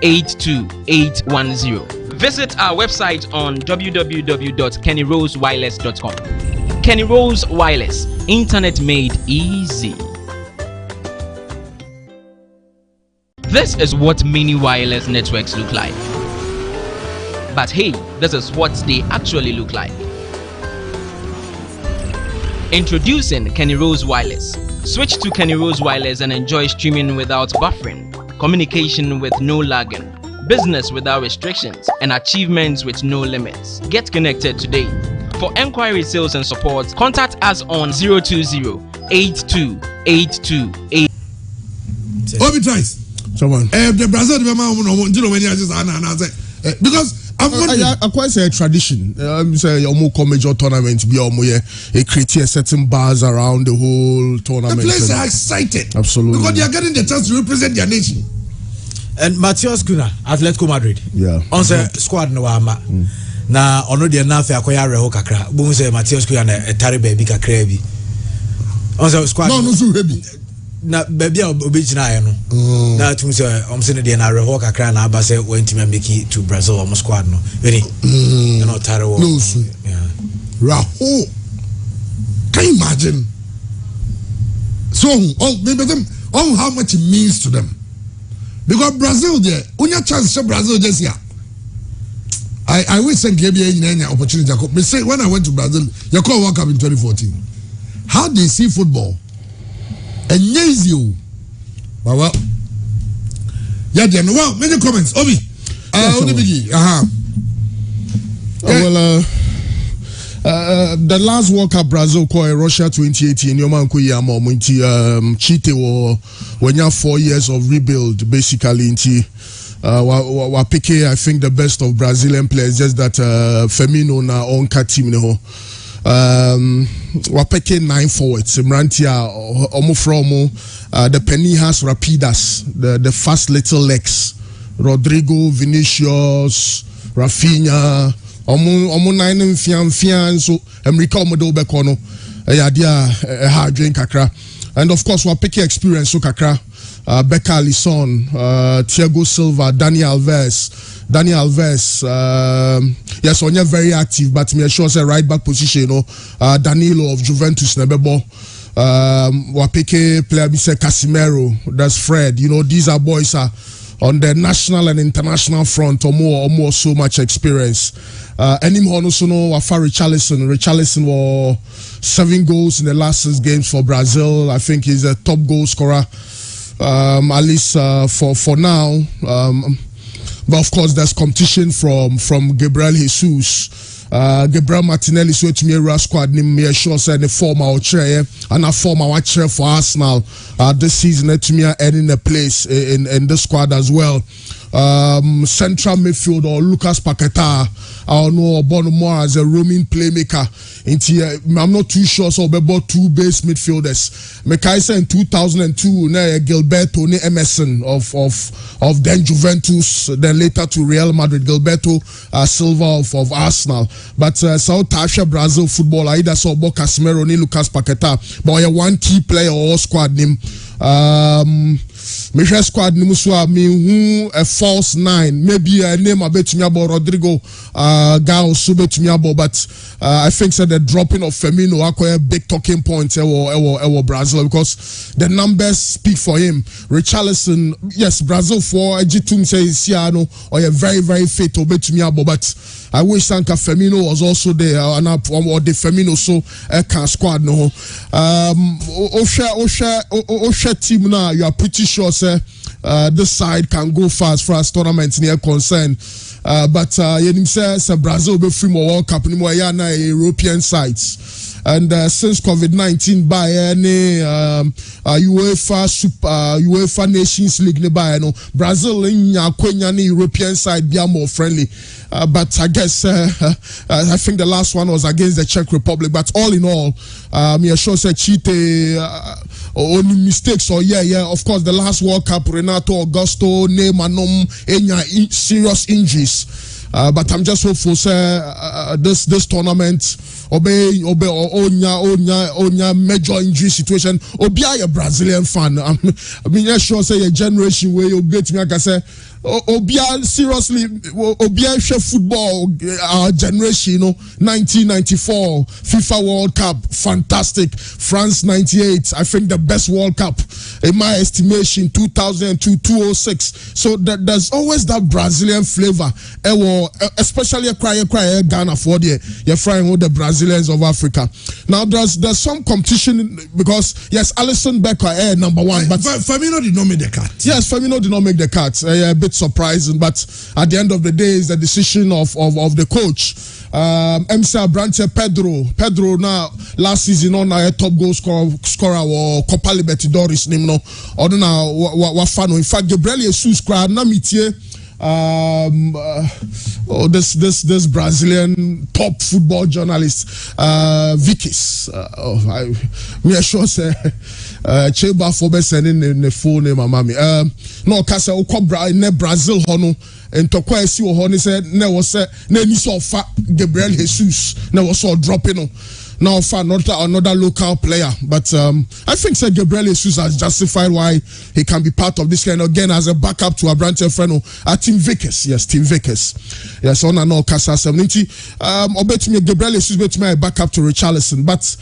82810. Visit our website on www.kennyrosewireless.com. Kenny Rose Wireless, internet made easy. This is what mini wireless networks look like. But hey, this is what they actually look like. Introducing Kenny Rose Wireless. Switch to Kenny Rose Wireless and enjoy streaming without buffering, communication with no lagging, business without restrictions, and achievements with no limits. Get connected today. For enquiry, sales, and support, contact us on 020-8282-8. Obi twice. Someone. The Brazil because I quite say a tradition. Say your major tournament be create a certain bars around the whole tournament. The players are excited. Absolutely. Because they are getting the chance to represent their nation. And Matheus Cunha, Atletico Madrid. Yeah. On the squad no ama. Na ono de na fa akoya reho kakra. Bo say Matheus Cunha na etare baby kakra bi. On the squad. No so heavy. Na baby obegina aye no na tum say omse ne de na reho kakra na aba say went to make it to Brazil on squad no very you know tare wo no so yeah Raho, can you imagine so maybe them how much it means to them, because Brazil there only chance to Brazil just here. I wish say give you any opportunity. Me say when I went to Brazil, you call World Cup in 2014, how they see football. And yes, you. Well, yeah, then. Well, many comments. Obi, the last World Cup Brazil called Russia 2018. Your man Tite when you have 4 years of rebuild, basically into wa picking. I think the best of Brazilian players, just that Firmino na onka team no. We're picking 9 forwards. Mrantia, the Penijas Rapidas, the fast little legs. Rodrigo, Vinicius, Rafinha, Omo 9 Fian, so Emrica Omodo Bekono, Yadia, hard drink kakra. And of course, we're picking experience so kakra. Becca Alisson, Thiago Silva, Dani Alves, yes, on you're very active, but me sure say right back position, you know, Danilo of Juventus, Nebebo, Wapeke player be say Casemiro, that's Fred, you know, these are boys are on the national and international front or more so much experience. Anymore also know Wafa Richarlison was 7 goals in the last 6 games for Brazil. I think he's a top goal scorer. At least for now, but of course there's competition from Gabriel Jesus, Gabriel Martinelli. So to me, squad name me sure say the former chair and a former chair for Arsenal this season. To me, earning a place in the squad as well. Central midfield or Lucas Paquetá, I don't know about more as a roaming playmaker. I'm not too sure. So about 2 base midfielders. Mekaisa in 2002, Gilberto, Emerson of then Juventus, then later to Real Madrid. Gilberto Silva of Arsenal. But South Asia Brazil football, I either saw about Casemiro, Lucas Paquetá, but one key player or squad name. Michel squad nimuswa mi who a false 9, maybe a name a bit me about Rodrigo Gao Sube to me about, but I think that the dropping of Firmino acquire big talking point ever Brazil, because the numbers speak for him. Richarlison, yes, Brazil for Ejitum says Siano or a very very fit obey to me about, but I wish Sanka Firmino was also there and or the Firmino so can squad no. Osha team now, you are pretty sure say this side can go far as far as tournaments near concerned. But you say Brazil be free more World Cup anymore na European sides. And since COVID-19 by any UEFA Nations League by no Brazil in European side be more friendly. But I guess I think the last one was against the Czech Republic. But all in all, me sure say Tite only mistakes or of course the last World Cup Renato Augusto Neymar serious injuries. But I'm just hopeful say this tournament obey onya major injury situation obi a Brazilian fan. I mean sure say a generation where you get me like I say Obia seriously, Obia football our generation, 1994 FIFA World Cup, fantastic. France 98, I think the best World Cup in my estimation. 2002, 2006. So there's always that Brazilian flavor. Especially a cry Ghana for you're frying with the Brazilians of Africa. Now there's some competition because yes, Alisson Becker number one, but Firmino did not make the cut. Yes, Firmino did not make the cut. A bit surprising, but at the end of the day, it's the decision of the coach. MC Branche Pedro now last season on a top goal scorer or Copa Libertadores name no. Or now wafano. In fact, Gabriel Jesus crowd na mitie. This Brazilian top football journalist, Vikis. Me sure say Cheba for be sending the phone name, mammy. No, kasa ukobra ne Brazil hono. And tokwa esi wo ho ni say na wo say na ni so fa Gabriel Jesus na wo so dropping now for another local player, but I think say Gabriel Jesus has justified why he can be part of this kind of again as a backup to Abrante Freno at Team Vickers. Yes, Team Vickers. Yes, on and all Casa 70. Obetime Gabriel Jesus betime a backup to Richarlison, but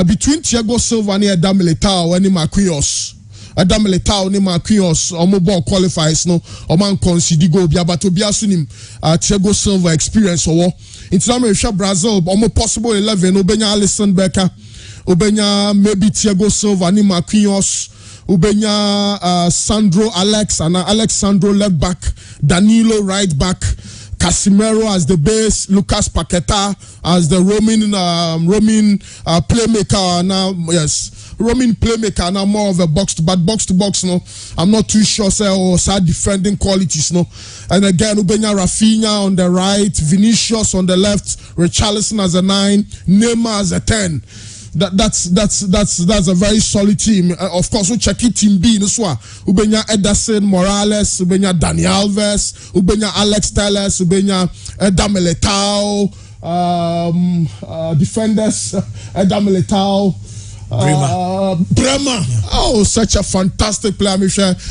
between Thiago Silva and Adam Militao and Marquinhos. Adam Militao ni Marquinhos omo ball qualifies no oman concede goal bia but obia sunim Thiago Silva experience owo into Brazil omo possible 11 obenya Alisson Becker obenya maybe Thiago Silva ni Marquinhos obenya Sandro Alexandro left back, Danilo right back, Casemiro as the base, Lucas Paqueta as the roaming playmaker now. Yes, roaming playmaker now, more of a box to box. No, I'm not too sure. Say sad defending qualities. No, and again Ubenya Rafinha on the right, Vinicius on the left, Richarlison as a 9, Neymar as a 10. That's a very solid team. Of course, we check it team B. Ubenya Ederson, Morales, Ubenya Dani Alves, Ubenya Alex Telles, Ubenya Adam Militao, defenders Adam Militao. Bremer. Oh, such a fantastic player.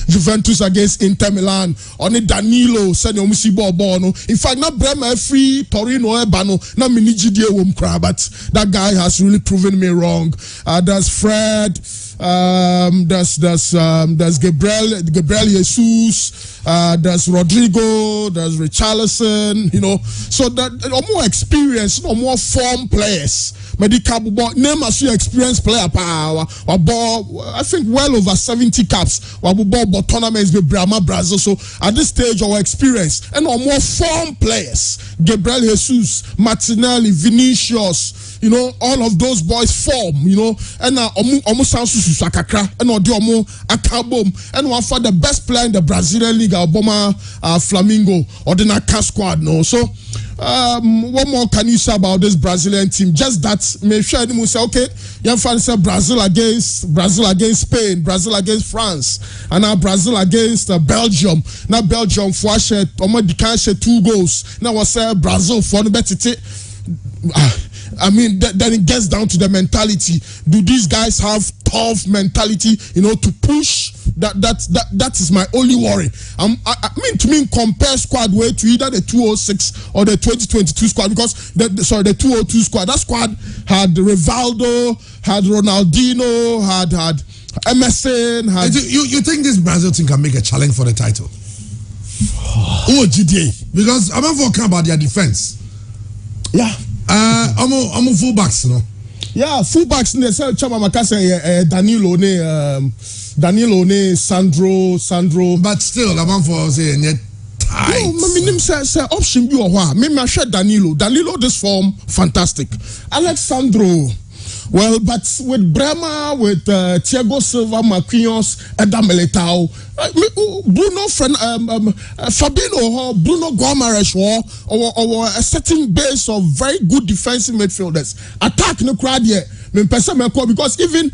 Juventus against Inter Milan. Only Danilo said no ball. In fact, not Bremer free Torino Ebano. Not Minijidie Wumkra, but that guy has really proven me wrong. There's Fred. There's Gabriel Jesus. There's Rodrigo. There's Richarlison. So that more experience, more form players. Medical name as you experienced player power. I think well over 70 caps. Ball tournaments with Brazil. So at this stage, our experience and our more form players. Gabriel Jesus, Martinelli, Vinicius. All of those boys form. And now almost sounds Sakakra and Odiomo Akabom and one for the best player in the Brazilian League, Obama Flamengo or the Naka squad. No, so. What more can you say about this Brazilian team? Just that, make sure you say, okay, you have say Brazil against Spain, Brazil against France, and now Brazil against Belgium. Now Belgium for Omar 2 goals. Now we say Brazil for the better. I mean, then it gets down to the mentality. Do these guys have tough mentality, to push? That is my only worry. I mean, to me, compare squad way to either the 206 or the 2022 squad, because the 202 squad, that squad had Rivaldo, had Ronaldinho, had MSN. You think this Brazil team can make a challenge for the title? GDA, because I'm not talking about their defense. Yeah. I'm fullbacks, Yeah, fullbacks. They say Chama Makase, Danilo ne Sandro. But still, I'm for saying yet. No, say option be or what? Me share Danilo. Danilo this form fantastic. Alexandro. Well, but with Bremer, with Thiago Silva, Marquinhos, Adam Militao, Bruno Fabinho, Bruno Gomes, or a certain base of very good defensive midfielders. Attack no crowd yet. Because even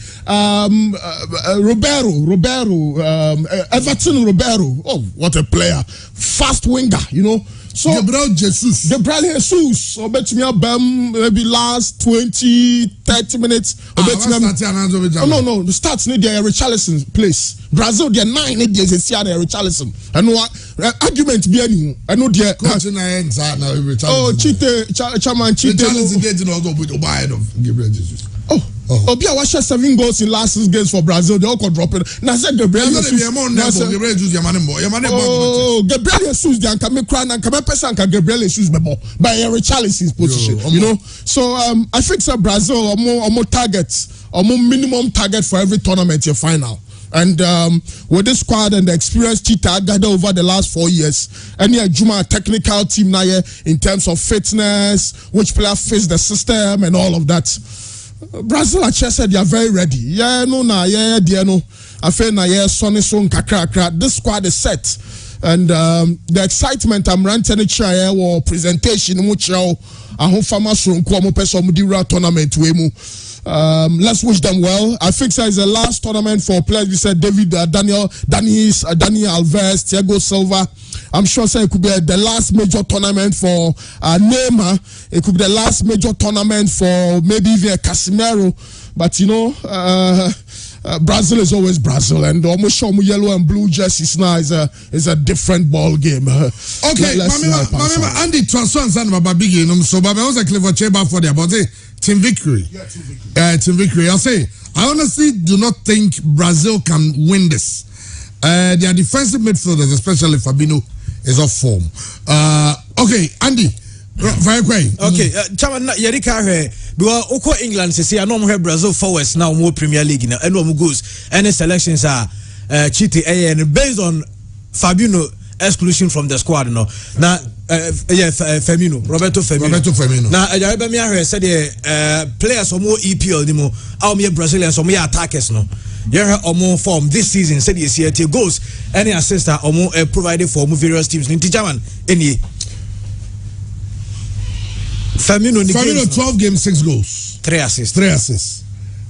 Everton Ribeiro, oh, what a player, fast winger, So Gabriel Jesus, or bet me about maybe last 20-30 minutes. No, the starts need their Richarlison place. Brazil they 9 days is here Richarlison and what argument be any I know there oh Tite chairman Tite Richarlison getting also with the buy of Gabriel Jesus. Obia was 7 goals in last 6 games for Brazil. They all could drop it. Now said Gabriel Jesus. Gabriel Jesus, Gabriel Jesus, they can make crown and come person can Gabriel Jesus by Richarlison's position. You know, so I think that Brazil are more targets or more minimum target for every tournament you final. And with this squad and the experience Tite gathered over the last 4 years, any Juma technical team now in terms of fitness, which player fits the system and all of that. Brazil actually said they are very ready. Yeah, no, I feel na Sonny Son kakra. This squad is set, and the excitement I'm ranting each year or presentation which I hope farmers from Kwamo Peso Mudira tournament we mu. Let's wish them well. I think that is the last tournament for players. We said David, Daniel Alves, Thiago Silva. I'm sure it could be the last major tournament for Neymar. It could be the last major tournament for maybe even Casemiro. But you know, Brazil is always Brazil, and almost show me yellow and blue jerseys now is a different ball game. Okay, Andy transfers and Baba Big so Baba was a clever chamber for the about team victory. Yeah, team victory. I'll say I honestly do not think Brazil can win this. Their defensive midfielders, especially Fabinho, is off form. Okay, Andy, very quick. Okay, Chairman, Yerika here because Oko England say I know more Brazil forwards now more Premier League now. And no more goals. Any selections are Tite and based on Fabinho exclusion from the squad. No, now Roberto Firmino. Now I said players or more EPL, more our Brazilians or more attackers. No. Yeah, or more form this season. Said yes, here goals. Any assist or more provided for various teams. In German, any Firmino 12 games, 6 goals, 3 assists. 3 assists.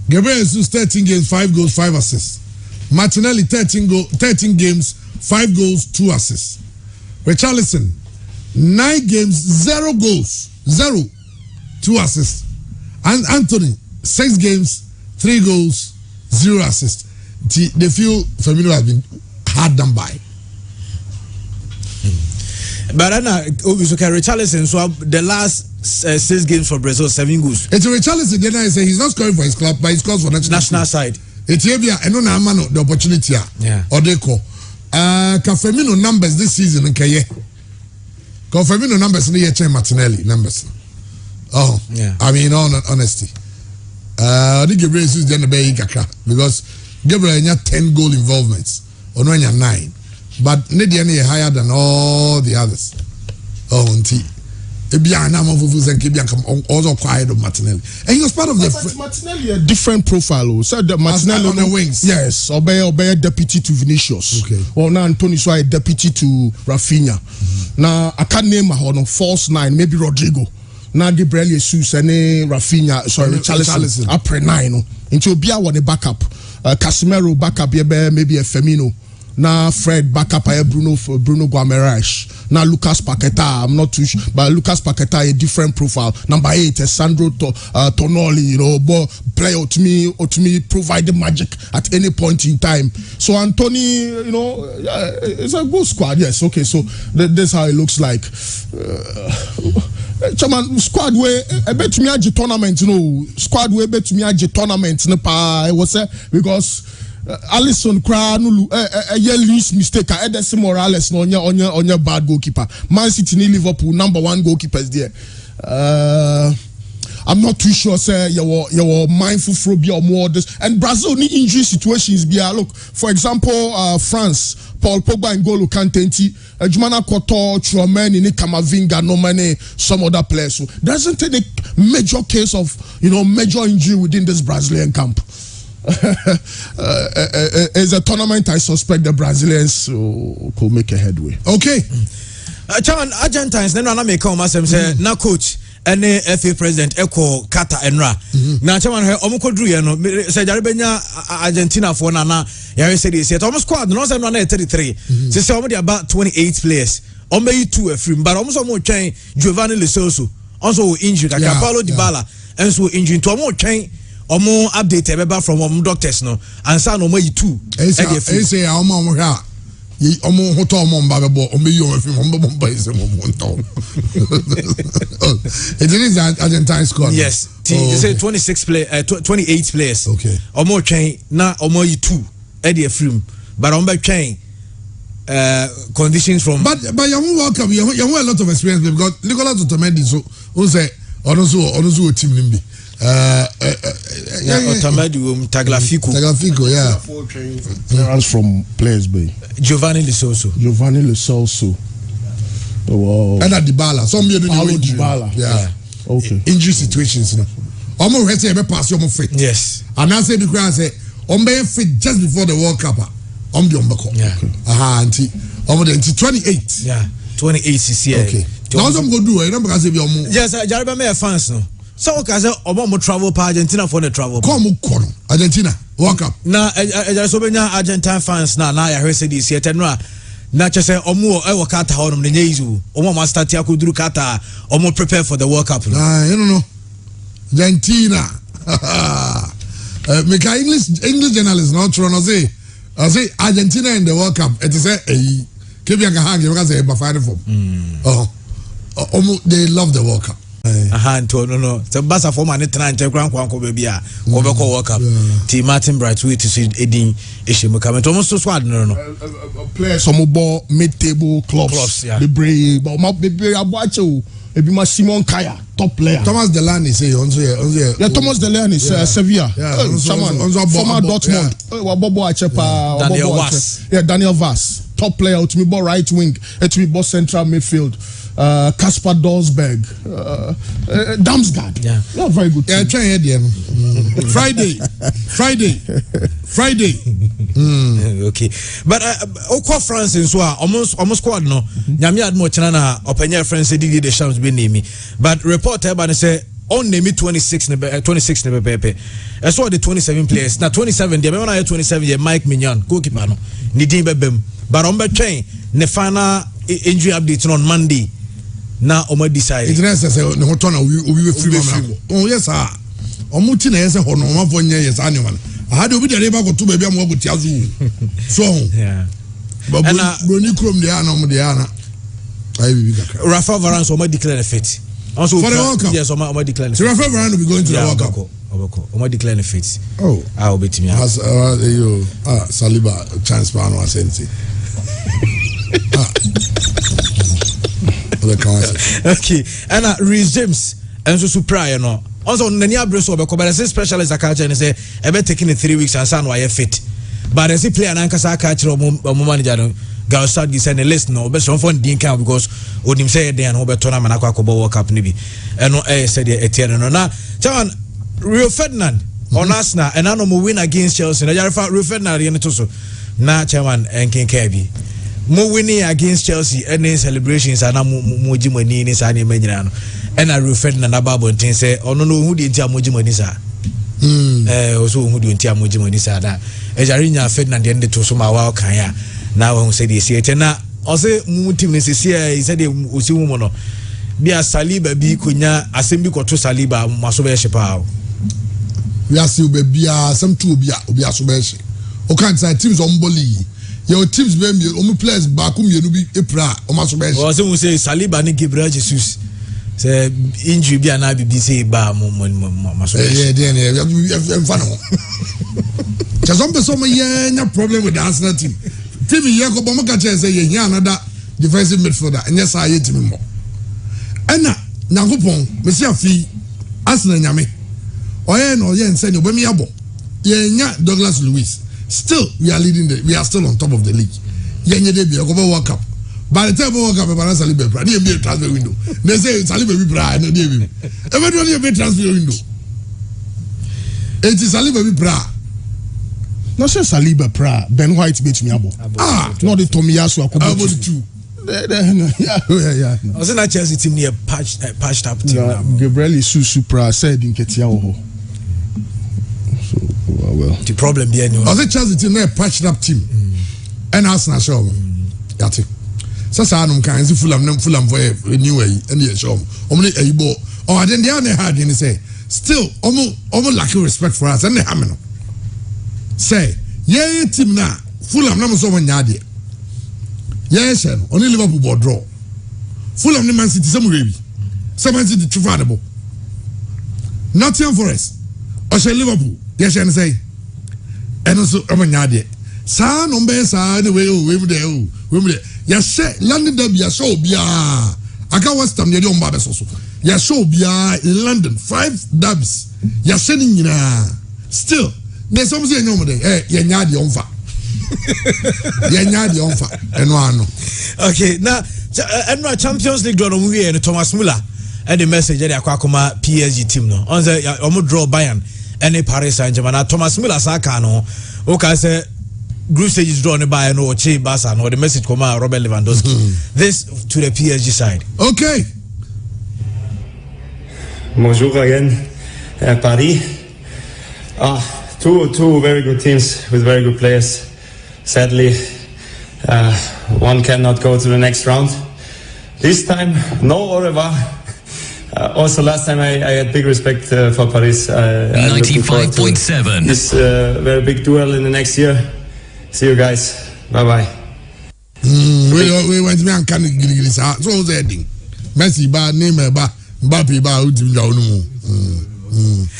Gabriel Jesus 13 games, 5 goals, 5 assists. Martinelli 13 games, 5 goals, 2 assists. Richarlison 9 games, 0 goals, 0, 2 assists. And Anthony 6 games, 3 goals, 0 assists. They feel Firmino has been hard done by. But obviously, Richarlison, so the last 6 games for Brazil, 7 goals. It's Richarlison, then I say he's not scoring for his club, but he scores for national side. Ethiopia, and no man the opportunity. Yeah. Or they call. Firmino numbers this season in Kaye. Firmino numbers in the Martinelli numbers. Oh, yeah. I mean, honesty. I think Gabriel is the bay because Gabriel had 10 goal involvements, or 9. But Nediani higher than all the others. Oh, auntie. Also quiet of Martinelli. And he was part of the Martinelli a different profile. So the Martinelli on the wings. Yes, obey deputy to Vinicius. Okay. Or now Antonio so deputy to Rafinha. Now I can't name a false 9, maybe Rodrigo. Now Gabriel Jesus and Rafinha, sorry, Richarlison. Après 9. Into Bia one a backup. Casemiro backup maybe a Firmino. Now Fred backup Bruno Guimaraes. Now Lucas Paqueta, I'm not too sure, but Lucas Paqueta a different profile. Number 8, Sandro Tonoli, you know, play to me, provide the magic at any point in time. So Anthony, you know, it's a good squad. Yes, okay. So that's how it looks like. Chairman, squad way I bet me a tournament, you know, squad way bet me a tournament. I was because. Alisson Kranulu a loose mistake. Ederson Morales on your bad goalkeeper. Man City ni Liverpool number 1 goalkeepers there. I'm not too sure. Say you're mindful for be or more this and Brazil ni injury situations be. Look, for example, France. Paul Pogba and Golo Kantenti, Jumana Koto, Chouameni, Kamavinga, no many some other players. So doesn't take a major case of major injury within this Brazilian camp. It's a tournament I suspect the Brazilians could make a headway. Okay. Chairman, Argentines, then I make come as say na coach and FA president Echo Qatar Enra. Now Chairman omuko drew say Jaribenya Argentina for nana ya say this almost squad no say no 33. Say almost about 28 players. Only 2 a free but almost more train Giovanni Lo Celso also injured like Paulo Dybala and so injured to more train omo update ebeba from omo doctors no ansa no omo yi 2 say omo hwa omo hoto omo mba bebo omo yi omo film omo mba ise omo nto it is Argentine squad yes they say 28 players okay omo twen na omo yi 2 e dey film but omo be twen conditions from but you welcome you have a lot of experience because Nicolas Otamendi so who say also team nimbi Otamendi Tagliafico yeah 4 trains from players bay Giovanni Lo Celso wow and Dybala some you know Dybala yeah okay injury situations you know almost ready to pass your fit yes and I say because say be fit just before the World Cup the umbeko aha anti the 28 yeah 28 CC okay now some go do you because be yes Jariba me fans no so okay say omo travel pa Argentina for the travel come kono Argentina World Cup na so benya Argentine fans na ya hwese this year tenura na chese omo e wo Qatar honom na nyeyizu omo ma start akuduru Qatar omo prepare for the World Cup you know Argentina make English journalist not true no say I say Argentina in the World Cup it is kebi anga hang because they ba final form they love the World Cup no so basa form and tran kwan ko baby a ko be ko World Cup team Martin Brightway to see edin ehemu come to almost squad no players some ball mid table clubs the brave but my baby abuache ebi ma Simon Kaya top player Thomas Delaney say yeah Thomas Delaney Sevilla former Dortmund Bobo Achepa Daniel Vaz top player ultimate ball right wing ultimate ball central midfield Kasper Dolzberg Damsgaard not very good yeah try here there Friday okay but okwa France so almost squad no nyame admo chena na openya France did the champs be name but report eba say on name 26 ne pepe I saw the 27 players na 27 they be na 27 ye Mike Mignon goalkeeper no ni din bebem but on be twen ne final injury update on Monday na omo decide it is say ne hoto na obi free man oh yes sir omo ti na yes ho no ma fonye yes anyone I do be the river go to baby am go tiazu so yeah but broni krom de ana mo de ana I be big Rafa Varane so declare fit also for the World Cup yes so declare so Rafa Varane will be going to the World Cup oboko declare fit oh obetimi as you Saliba chance pa no asensi okay and Reece James and so surprise no also nani abreso obeko but say specialist akacha and say e be taking 3 weeks and san why fit but as a player na nkasa akacha omo manager no Gausad gi send a list no be so fun din kan because onim say dey and obeto na manakwa akobo World Cup ni bi eno said e tiere no na chairman Rio Ferdinand on Arsenal and no win against Chelsea na Jarifa Rio Ferdinand ye to so na chairman enkenka bi mo winning against Chelsea any celebrations and mo jimani ni sa na emanyina no and Rio Ferdinand ababo ntin say ono no hu di ntia mo jimani sa also hu di ntia mo jimani sa da Ejarinya Ferdinand de to so ma wa kan ya na we say dey see it na o say mu team ni see he said dey o si mu no bia Saliba bi konya asembi koto Saliba maso be shepa we are still be bia some two obi aso be she o kan say teams on boli your teams be me o players back me no bi epra o maso be she o say mu say Saliba ni Gabriel Jesus say injury bia na bi say ba maso be yeah dey em fa no just some person nya problem with the Arsenal team here go bomo ka say ye another defensive midfielder and yes I team mo ena Nyankopon me see afi Arsenal nyame oye no ye nse ni obemi abo ye nya Douglas Luiz still we are still on top of the league ye nya dey be go World Cup by the time World Cup be Saliba bra dey be transfer window they say Saliba be bra no dey be eventually be transfer window it is Saliba be bra. No say Saliba pra Ben White beat me abo. Not the Tomiyasu akobo two. Yeah. I was in that Chelsea team near patched up team now. Gabriel Isusu pra said in Ketia ho. So well. The problem be anyway. I was Chelsea team near patched up team. And Arsenal show. Yati. Sasa anum kan Fulham for a new way and the show. Omni e bo. Oh I didn't dey hard in say still almost lacking respect for us and they hammer. Say, yeah, team now, Fulham number so many yard. Yes, only Liverpool board draw. Fulham Man City some baby. Some Man City too. Nottingham Forest. Or say Liverpool. Yes, and say. And also Amanyade. Sa no be sa anyway we there. Yes, say London derby ya show bia. Aka West Ham dey on ba so. Ya show bia in London 5 derbies. Ya sending nyina. Still, there's some say nyom dey. Ya nya de onfa. Ya nya de onfa. Eno ano. Okay, now and Champions League draw no we and Thomas Muller and the message dey akwa PSG team no. On say omo draw Bayern and Paris Saint-Germain. Thomas Muller saka no. Okay, say group stages drawn by no Che Barca no the message come out Robert Lewandowski. This to the PSG side. Okay. Bonjour again, Paris. Two very good teams with very good players. Sadly, one cannot go to the next round. This time, no au revoir. Also, last time I had big respect for Paris. 95.7. This very big duel in the next year. See you guys. Bye bye. We went to me and can't get this out. So what's that thing? Messi ba name ba Mbappe ba utim ja onu.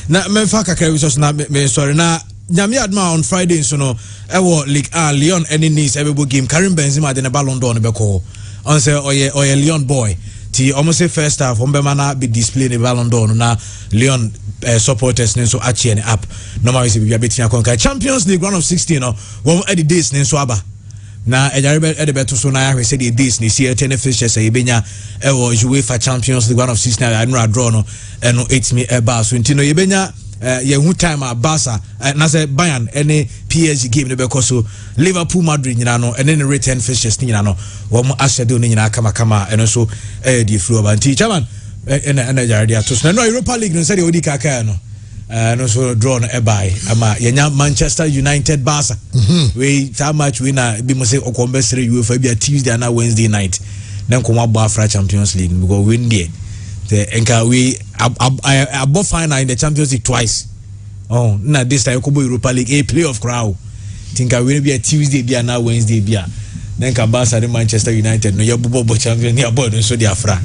Na me fa kakra we so na me sorry na nyame adma on Friday so no e wo League A Lyon any Nice every game Karim Benzema de na Ballon d'Or no be call. On say oye Lyon boy. Ti almost say first half on be mana be display the Ballon d'Or na Lyon supporters so achi and up normally say we betia conquer Champions League round of 16 no one at the days so aba na ejarebe at the beto so na say the days ni see ten fixtures say benya e wo UEFA Champions League round of 16 I no draw no and no 8 me e ba so ntino ye benya ye hu time a Barca na say Bayern any PSG game no be cause so Liverpool Madrid nyina no and then the return fixtures nyina no wo mo ashedule nyina kama and so the flow about chairman and Jardia to no Europa League no said Odi Kaka no no so draw no by ama yenya Manchester United Barca we how much we na be mo say okombesere UEFA be Tuesday and Wednesday night then come about Afra Champions League we go win there the enka we above final in the Champions League twice oh na this time ko Europa League a playoff crowd think I will be a Tuesday be and Wednesday be then can Barca the Manchester United no you bobo champion near board so they afra.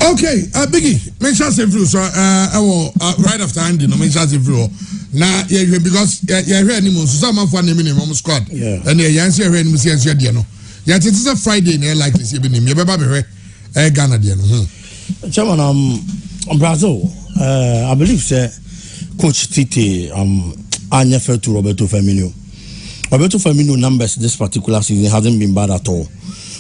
Okay, Biggie, make sure say through so right after Andy no make sure say through now yeah because yeah here anymore so some for name in mom squad and yeah answer here anymore see there no yeah it is a Friday near like this be name you be be Ghana there no Chairman Brazil I believe say coach Tite anya fair to Roberto Firmino numbers this particular season hasn't been bad at all.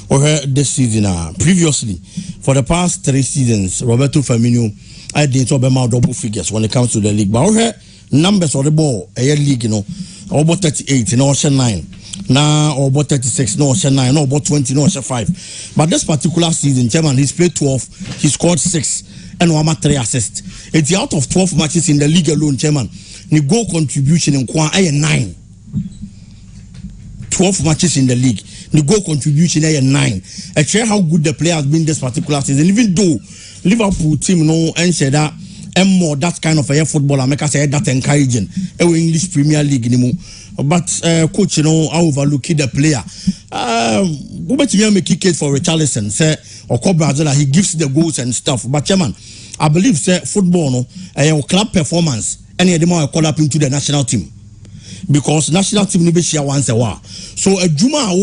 Or this season, previously, for the past 3 seasons, Roberto Firmino I didn't about double figures when it comes to the league. But our numbers of the ball, a league, you know, about 38, no, 9. Now, or about 36, no, 9, no, about 20, no, 5. But this particular season, Chairman, he's played 12, he scored 6, and 3 assists. It's out of 12 matches in the league alone, Chairman. The goal contribution in Kwan 9. 12 matches in the league. The goal contribution is 9. I share how good the player has been this particular season. Even though Liverpool team and said that and more that kind of a football I make us say that encouraging. English Premier League anymore. But coach, I overlook the player. Go back to me make case for Richarlison. Say or Brazil he gives the goals and stuff. But chairman, I believe say football no club performance and the more call up into the national team. Because national team be share once a while. So a Juma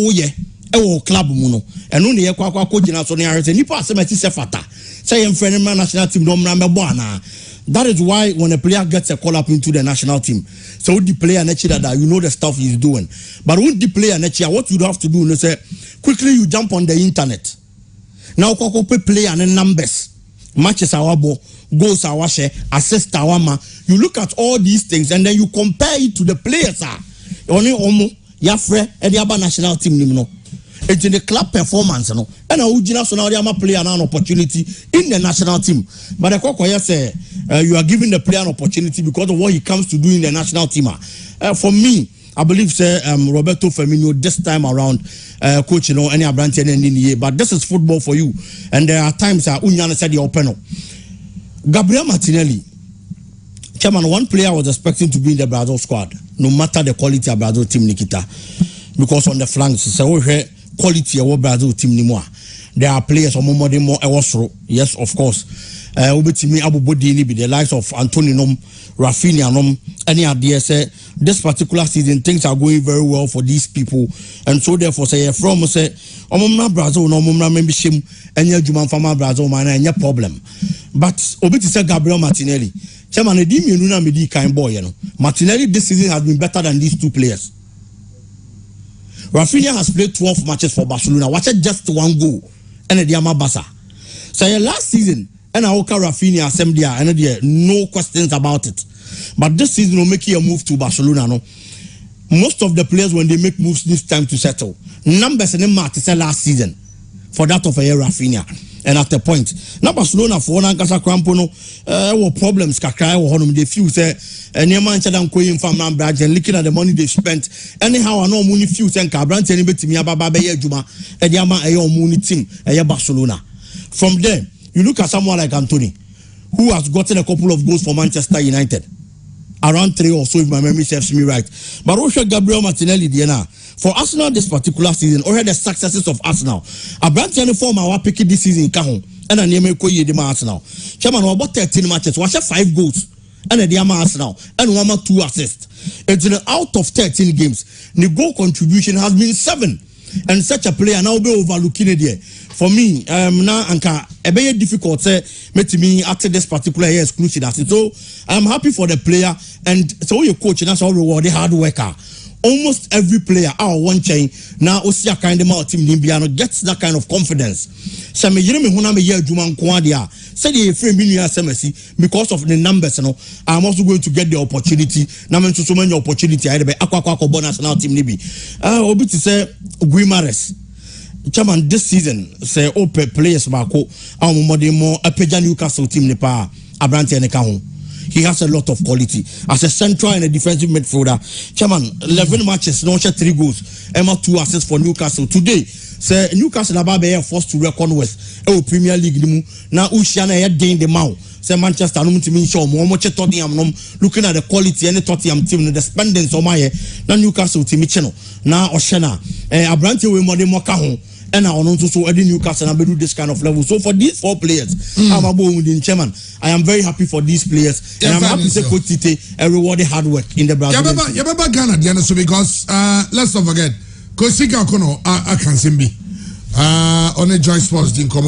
club muno and only a coach in so near any pass fata. Say in friend national team don't remember bona. That is why when a player gets a call up into the national team, so the player nature that you know the stuff he's doing. But when the player nature, what you have to do is say quickly you jump on the internet. Now play and numbers. Matches our ball, goals our share, assist our ma. You look at all these things and then you compare it to the players. Only Omo, Yafre, and the other national team. It's in the club performance, and original so now they are player an opportunity in the national team. But the Kokoya say you are giving the player an opportunity because of what he comes to do in the national team. For me, I believe say Roberto Firmino this time around coach any Abranti and but this is football for you. And there are times Unyana said the open. Gabriel Martinelli, chairman, one player I was expecting to be in the Brazil squad, no matter the quality of Brazil team Nikita, because on the flanks, so quality of Brazil team anymore. There are players on more yes, of course. Obetimi Abu Bodini be the likes of Anthony Nom, Rafinha Nom, any idea say this particular season things are going very well for these people, and so therefore say from say Omomna Brazil no Omomna maybe shim any Juman Fama Brazil man any problem. But Obeti say Gabriel Martinelli, chairman Edimi Nuna Medi kind boy, you know. Martinelli this season has been better than these two players. Rafinha has played 12 matches for Barcelona. Watch it, just one goal. And the Diama Basa. So last season, and I Oka Rafinha assembly, and no questions about it. But this season will make you a move to Barcelona. No, most of the players when they make moves this time to settle. Numbers and them say last season for that of a year Rafinha. And at the point, now Barcelona for one Ankasa Crampono, problems kakra honum they feel say and your man chadam koyin from Brad and looking at the money they spent. Anyhow, I know money few and Cabrant and bit me ababa Juma, and Yama a money team, a Barcelona. From there, you look at someone like Anthony, who has gotten a couple of goals for Manchester United. Around 3 or so, if my memory serves me right. But also Gabriel Martinelli, Diana. For Arsenal this particular season, or the successes of Arsenal. A brand new form our picking this season in Kahon, and a name Koye Arsenal. Chairman, about 13 matches, watch 5 goals, and a Diama Arsenal, and 1 or 2 assists. It's out of 13 games. The goal contribution has been 7. And such a player now be overlooking it there. For me, now Anka, a very difficult say me after this particular year exclusion. So I'm happy for the player, and so your coach and that's all reward the hard worker. Almost every player our one chain now Osia kind of team Nimbiano gets that kind of confidence. So me Jeremy Huna me year Juman Kwadia said he frame million SMSC because of the numbers, you know. I'm also going to get the opportunity. Now I'm so many opportunity I be aqua bonus now team Nibi. Obi to say Guimares. Chairman this season say open players bako our more a Peja Newcastle team Nepa Abrante Nekahon. He has a lot of quality as a central and a defensive midfielder. Chairman, 11 matches, no 3 goals, Emma 2 assists for Newcastle. Today, say Newcastle are forced to reckon with Premier League. Now Ushana had gained the mount. Say Manchester, no to show more much Tottenham. Looking at the quality and the Tottenham team, the spendings on my now Newcastle team now Oshana, Abrante we more Mokahon. And I want to so Eddie Newcastle and do this kind of level. So for these 4 players, I'm a boy within chairman. I am very happy for these players, and I'm happy to say Coach Tite and reward the hard work in the Brazil. Yeah, but Ghana, Diana, so because let's not forget, Coach Selecao I can simbi on a joint sports team come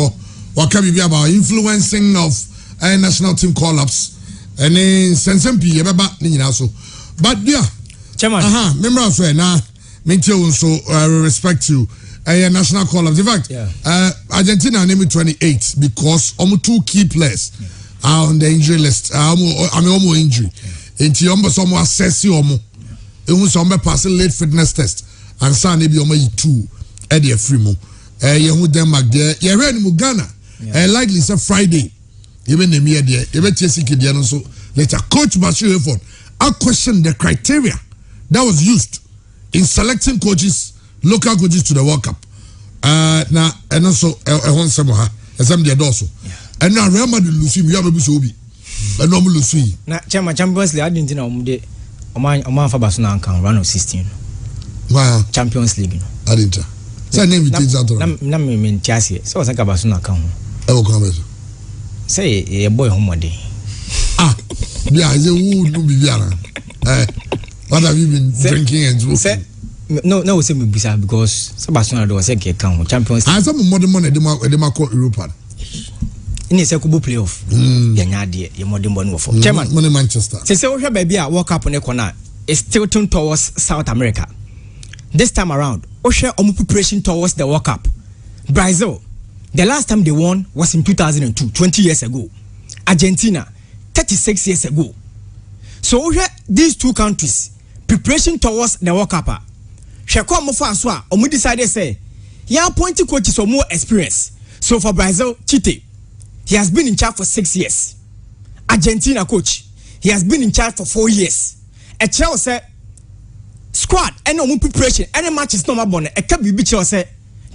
what can be about influencing of national team call-ups and then Sensempi, but yeah, chairman. Remember also now, so respect to. National call-ups. In fact, Argentina named 28 because almost 2 key players are on the injury list. I mean, almost injury. Into almost some assess you almost. It was some pass late fitness test and son maybe almost 2 at the free mo. You Denmark there. You ready Ghana? Likely it's a Friday. Even the mere there. Even TSC so later. Coach Bashir Effort. I question the criteria that was used in selecting coaches. Local coaches to the World Cup. Now and also one summer, some the also. And now Real Madrid lose you have a busobi. But no lose you. Now Champions League, I didn't know Oman for Barcelona can run of 16. Wow. Champions League. I didn't. Say name it is out. Nam mean Chelsea. So I think Barcelona can. I will come. Say a boy home one day. Yeah, I say who do be there. What have you been drinking and smoking? No, we say because Barcelona do say get count Champions League. I some more money they call Europa. In a second playoff. Yanya de ye modern one for. Chairman, money Manchester. Say we have baby a World Cup on the corner is tilting towards South America. This time around, Osha preparation towards the World Cup. Brazil, the last time they won was in 2002, 20 years ago. Argentina, 36 years ago. So these 2 countries preparation towards the World Cup. Shekwa Mofa Aswa, Omu decided say, yeah, appointed coaches for more experience. So for Brazil, Tite, he has been in charge for 6 years. Argentina coach, he has been in charge for 4 years. A Chelsea squad, any Omu preparation, any match is not born. A Kabi Chelsea,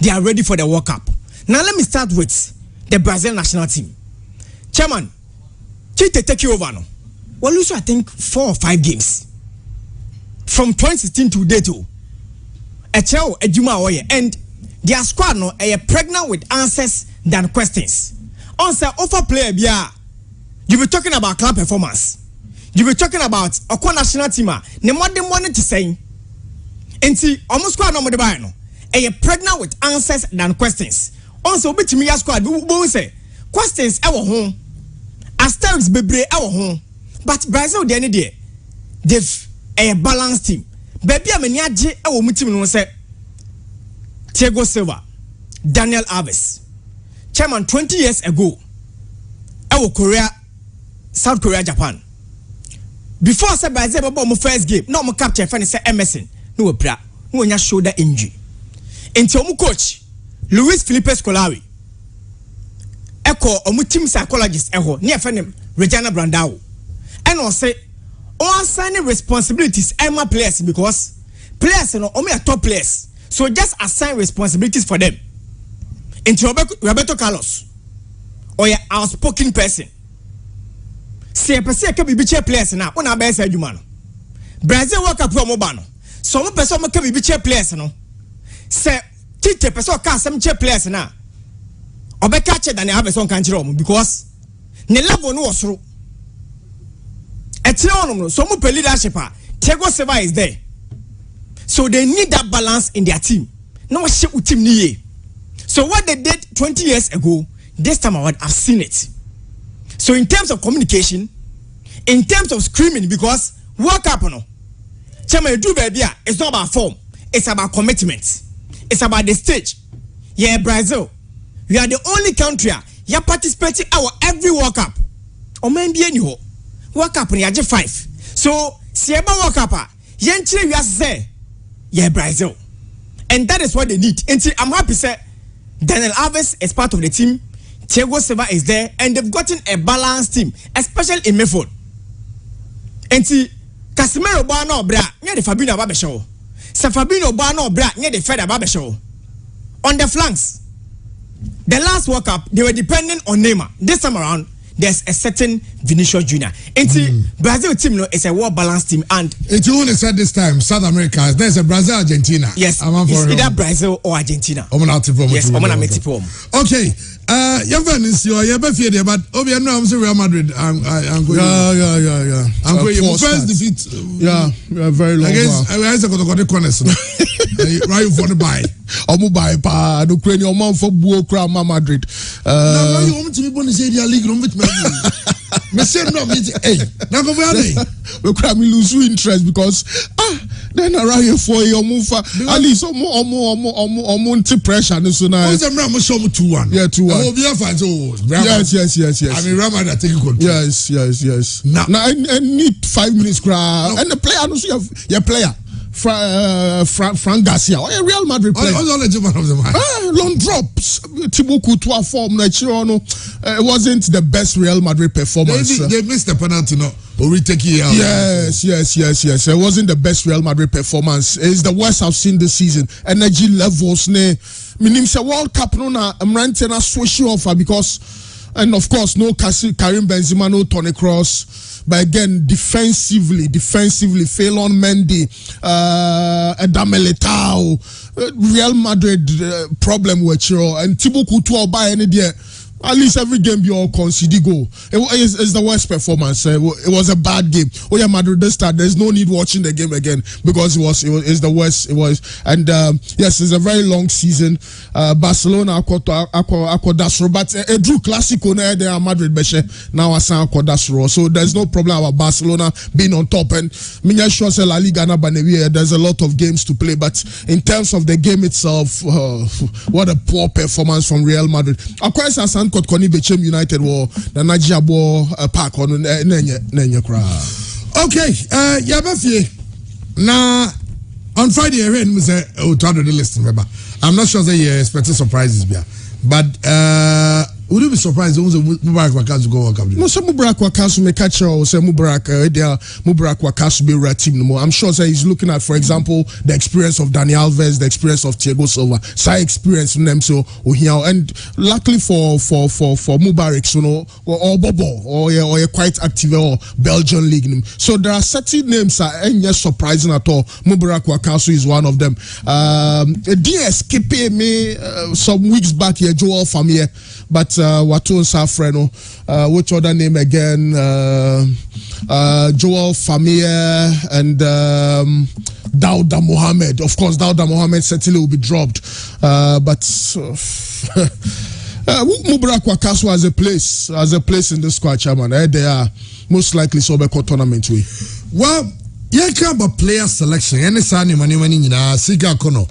they are ready for the World Cup. Now let me start with the Brazil national team. Chairman, Tite take over no. Well, lose I think 4 or 5 games from 2016 to date. A chow a Juma oye and their squad no are pregnant with answers than questions. Answer offer player bia. You be talking about club performance. You be talking about a national team. Ne more than wanted to say. And see, almost squad no more the buy no. Are pregnant with answers than questions. Also, bit me squad. We say questions our home. Asterisks bebre our home. But Brazil the any day, they've a balanced team. Baby, I'm a aje our team no say Thiago Silva, Daniel Alves, chairman 20 years ago. Our Korea, South Korea, Japan. Before I said Brazil about my first game, no more capture fan say Emerson, no bra, no nya shoulder injury. Until my coach, Luis Felipe Scolari, echo omu team psychologist eho near friend Regina Brandao. And I say, all assigning responsibilities and my players because players are only top players. So just assign responsibilities for them. Into Roberto Carlos, or your outspoken person. See a person can be chair players now. On our best human. Brazil work up from Obano. Some person can be chair players no. Say, Tite person can some chair players now. Or be catcher than have a song country because ne level no was through. So much leadership. Thiago Silva is there. So they need that balance in their team. No shit with team niye. So what they did 20 years ago, this time around I've seen it. So in terms of communication, in terms of screaming, because World Cup no, Chama do baby, it's not about form, it's about commitment. It's about the stage. Yeah, Brazil, we are the only country you participating our every World Cup. Or maybe any World Cup ni aje 5. So sieba World Cup yenchire we say yeah Brazil. And that is what they need. And I'm happy say Daniel Alves is part of the team. Thiago Silva is there and they've gotten a balanced team, especially in midfield. And see Casemiro ba no bra, near the Fabinho ba be show. Sa Fabinho ba no bra, near the Feder ba be show. On the flanks. The last World Cup they were dependent on Neymar. This time around there's a certain Vinicius Junior. Brazil team no is a well balanced team and it's only said this time South America there's a Brazil Argentina. Yes, it's either Brazil or Argentina. Yes, okay. Your friend is your fear but I'm saying Real Madrid. I'm going. Yeah. I'm going. First defeat. Very long. Against I got the corners. Right for the buy. Omu buy pa do crane your man for Buo Crown Madrid. No, you want to be born in the league room with me. Me say no, hey, now go where they? We can lose interest because then around here for your move at least omo pressure so now. What's the Ram show 2-1? Yeah, 2-1. Oh, be fine. Yes. I mean, Ram are taking control. Yes. Now I need 5 minutes crowd and the player no see your player. Frank Garcia, a Real Madrid player. Long drops. Thibaut Courtois form. It wasn't the best Real Madrid performance. They missed the penalty, no? Or retake it out. Yes. It wasn't the best Real Madrid performance. It's the worst I've seen this season. Energy levels, Minim say World Cup, no na. I'm renting a switch offer because, and of course, no Karim Benzema, no Toni Kroos. But again, defensively, fail on Mendy, Adameletao, Real Madrid problem with you, and Thibaut Courtois by any day. At least every game you all concede goal. It's the worst performance. It was a bad game. Oh yeah, Madrid this start. There's no need watching the game again because it's the worst. It was, and yes, it's a very long season. Barcelona Akodasro, but a drew Clasico there Madrid beshe now asan Akodasro. So there's no problem about Barcelona being on top. And minya sure say La Liga na banewie. There's a lot of games to play, but in terms of the game itself, what a poor performance from Real Madrid. Akwesa San Koni Bechem United war the Nigeria park on nenye kra. Okay, Yabafie. Now on Friday I read say oh to the list remember. I'm not sure that you expecting surprises here. But Would you be surprised if Mubarak Wakasu go World Cup? No, some Mubarak Wakasu may catch or say Mubarak Wakasu be a team no more. I'm sure he's looking at, for example, the experience of Dani Alves, the experience of Thiago Silva, side experience from them. So and luckily for Mubarak, you know, or Bobo or quite active or Belgian league. So there are certain names that ain't just surprising at all. Mubarak Wakasu is one of them. DSKP me some weeks back here, Joel Famille. But Watu Safreno, which other name again? Joel Famia and Dauda Mohammed. Of course, Dauda Mohammed certainly will be dropped. But Mubarak Wakasu has a place in the squad, chairman. They are most likely so be tournament way. Well, you can't about player selection. Any sign money in Sika Kono.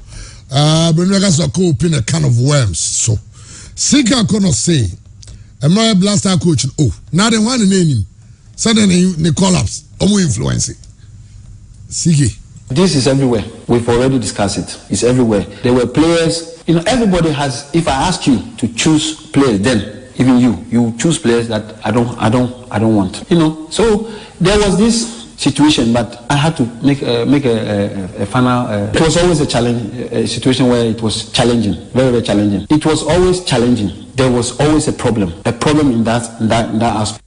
Benuagas are open a can of worms. So. Sika kono say, a my blaster coach. Oh, now the one name. Suddenly they collapse. Omo influence. Siki. This is everywhere. We've already discussed it. It's everywhere. There were players. You know, everybody has. If I ask you to choose players, then even you choose players that I don't want. You know. So there was this situation, but I had to make a final. It was always a challenge, a situation where it was challenging, very, very challenging. It was always challenging. There was always a problem in that aspect.